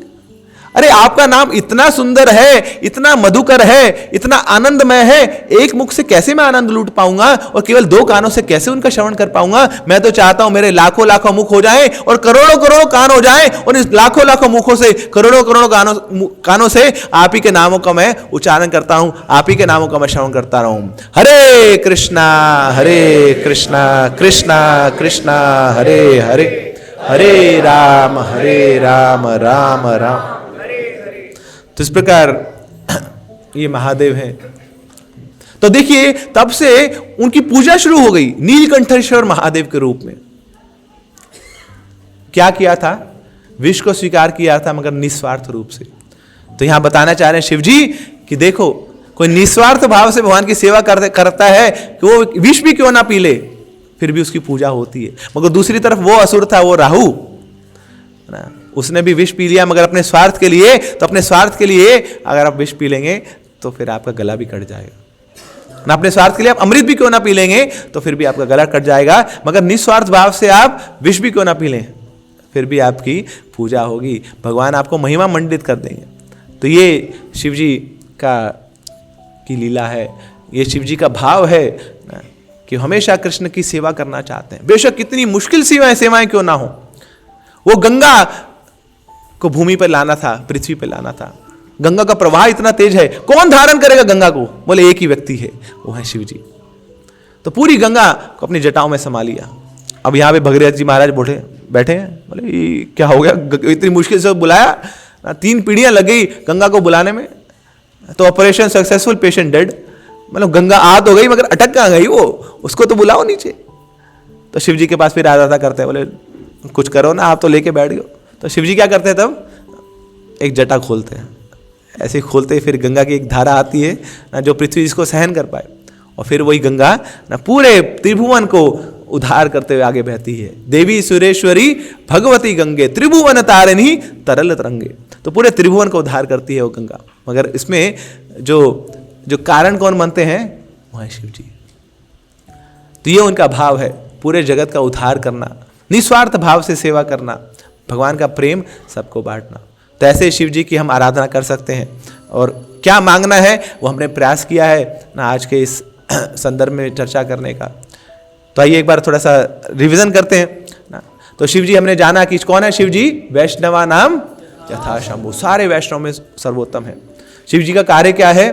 अरे आपका नाम इतना सुंदर है, इतना मधुकर है, इतना आनंदमय है, 1 मुख से कैसे मैं आनंद लूट पाऊंगा, और केवल 2 कानों से कैसे उनका श्रवण कर पाऊंगा। मैं तो चाहता हूं मेरे लाखों लाखों मुख हो जाएं और करोड़ों करोड़ों कान हो जाएं, और इस लाखों लाखों मुखों से, करोड़ों करोड़ों कानों से आप ही के नामों का मैं उच्चारण करता हूं, आप ही के नामों का मैं श्रवण करता रहूं। हरे कृष्णा कृष्णा कृष्णा हरे हरे, हरे राम राम राम। तो इस प्रकार ये महादेव हैं। तो देखिए तब से उनकी पूजा शुरू हो गई नीलकंठेश्वर महादेव के रूप में। क्या किया था, विष को स्वीकार किया था मगर निस्वार्थ रूप से। तो यहां बताना चाह रहे हैं शिव जी कि देखो कोई निस्वार्थ भाव से भगवान की सेवा करता है कि वो विष भी क्यों ना पी ले, फिर भी उसकी पूजा होती है। मगर दूसरी तरफ वो असुर था, वो राहु, उसने भी विष पी लिया मगर अपने स्वार्थ के लिए। तो अपने स्वार्थ के लिए अगर आप विष पी लेंगे तो फिर आपका गला भी कट जाएगा ना, अपने स्वार्थ के लिए आप अमृत भी क्यों ना पी लेंगे तो फिर भी आपका गला कट जाएगा। मगर निस्वार्थ भाव से आप विष भी क्यों ना पी लें फिर भी आपकी पूजा होगी, भगवान आपको महिमा मंडित कर देंगे। तो ये शिव जी की लीला है, ये शिव जी का भाव है कि हमेशा कृष्ण की सेवा करना चाहते हैं, बेशक कितनी मुश्किल सेवाएं क्यों ना हो। वो गंगा को भूमि पर लाना था, पृथ्वी पर लाना था। गंगा का प्रवाह इतना तेज है, कौन धारण करेगा गंगा को? बोले एक ही व्यक्ति है, वो है शिव जी। तो पूरी गंगा को अपनी जटाओं में समा लिया। अब यहाँ पे भगीरथ जी महाराज बैठे हैं, बोले ये क्या हो गया, इतनी मुश्किल से बुलाया, 3 पीढ़ियां लग गई गंगा को बुलाने में, तो ऑपरेशन सक्सेसफुल, पेशेंट डेड। मतलब गंगा आ तो गई मगर अटक कहाँ गई वो, उसको तो बुलाओ नीचे। तो शिव जी के पास फिर आराधना करते हैं, बोले कुछ करो ना, आप तो लेके बैठ गए। तो शिव जी क्या करते हैं, तब एक जटा खोलते हैं, ऐसे खोलते फिर गंगा की एक धारा आती है ना, जो पृथ्वी इसको सहन कर पाए, और फिर वही गंगा ना पूरे त्रिभुवन को उद्धार करते हुए आगे बहती है। देवी सुरेश्वरी भगवती गंगे त्रिभुवन तारिणी तरल तरंगे। तो पूरे त्रिभुवन को उद्धार करती है वो गंगा। मगर इसमें जो कारण कौन बनते हैं, वो है शिव जी। तो ये उनका भाव है, पूरे जगत का उद्धार करना, निस्वार्थ भाव से सेवा करना, भगवान का प्रेम सबको बांटना। तो ऐसे शिव जी की हम आराधना कर सकते हैं। और क्या मांगना है वो हमने प्रयास किया है ना आज के इस संदर्भ में चर्चा करने का। तो आइए एक बार थोड़ा सा रिवीजन करते हैं ना। तो शिव जी हमने जाना कि कौन है शिव जी, वैष्णवा नाम यथा शंभु, सारे वैष्णव में सर्वोत्तम है। शिव जी का कार्य क्या है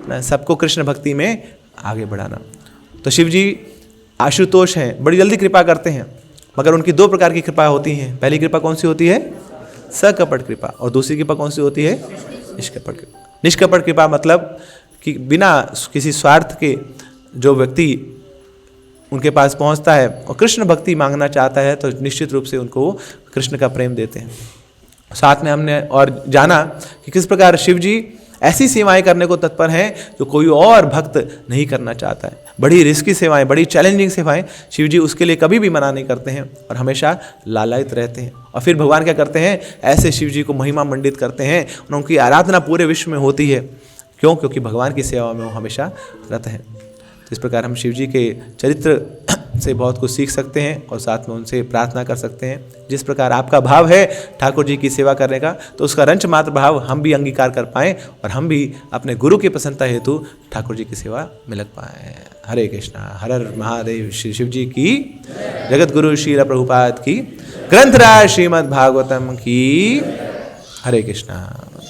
ना, सबको कृष्ण भक्ति में आगे बढ़ाना। तो शिव जी आशुतोष हैं, बड़ी जल्दी कृपा करते हैं, मगर उनकी 2 प्रकार की कृपा होती हैं। पहली कृपा कौन सी होती है, सकपट कृपा, और दूसरी कृपा कौन सी होती है, निष्कपट कृपा। निष्कपट कृपा मतलब कि बिना किसी स्वार्थ के जो व्यक्ति उनके पास पहुंचता है और कृष्ण भक्ति मांगना चाहता है, तो निश्चित रूप से उनको कृष्ण का प्रेम देते हैं। साथ में हमने और जाना कि किस प्रकार शिव जी ऐसी सेवाएं करने को तत्पर हैं जो कोई और भक्त नहीं करना चाहता है। बड़ी रिस्की सेवाएं, बड़ी चैलेंजिंग सेवाएं, शिव जी उसके लिए कभी भी मना नहीं करते हैं और हमेशा लालायित रहते हैं। और फिर भगवान क्या करते हैं, ऐसे शिव जी को महिमा मंडित करते हैं, उनकी आराधना पूरे विश्व में होती है। क्यों? क्योंकि भगवान की सेवा में वो हमेशा रत हैं। तो इस प्रकार हम शिव जी के चरित्र से बहुत कुछ सीख सकते हैं और साथ में उनसे प्रार्थना कर सकते हैं। जिस प्रकार आपका भाव है ठाकुर जी की सेवा करने का, तो उसका रंच मात्र भाव हम भी अंगीकार कर पाएँ और हम भी अपने गुरु की प्रसन्नता हेतु ठाकुर जी की सेवा में लग पाएँ। हरे कृष्णा, हर हर महादेव। श्री शिव जी की, जगत गुरु श्रील प्रभुपाद की, ग्रंथराज श्रीमद् भागवतम की। हरे कृष्णा।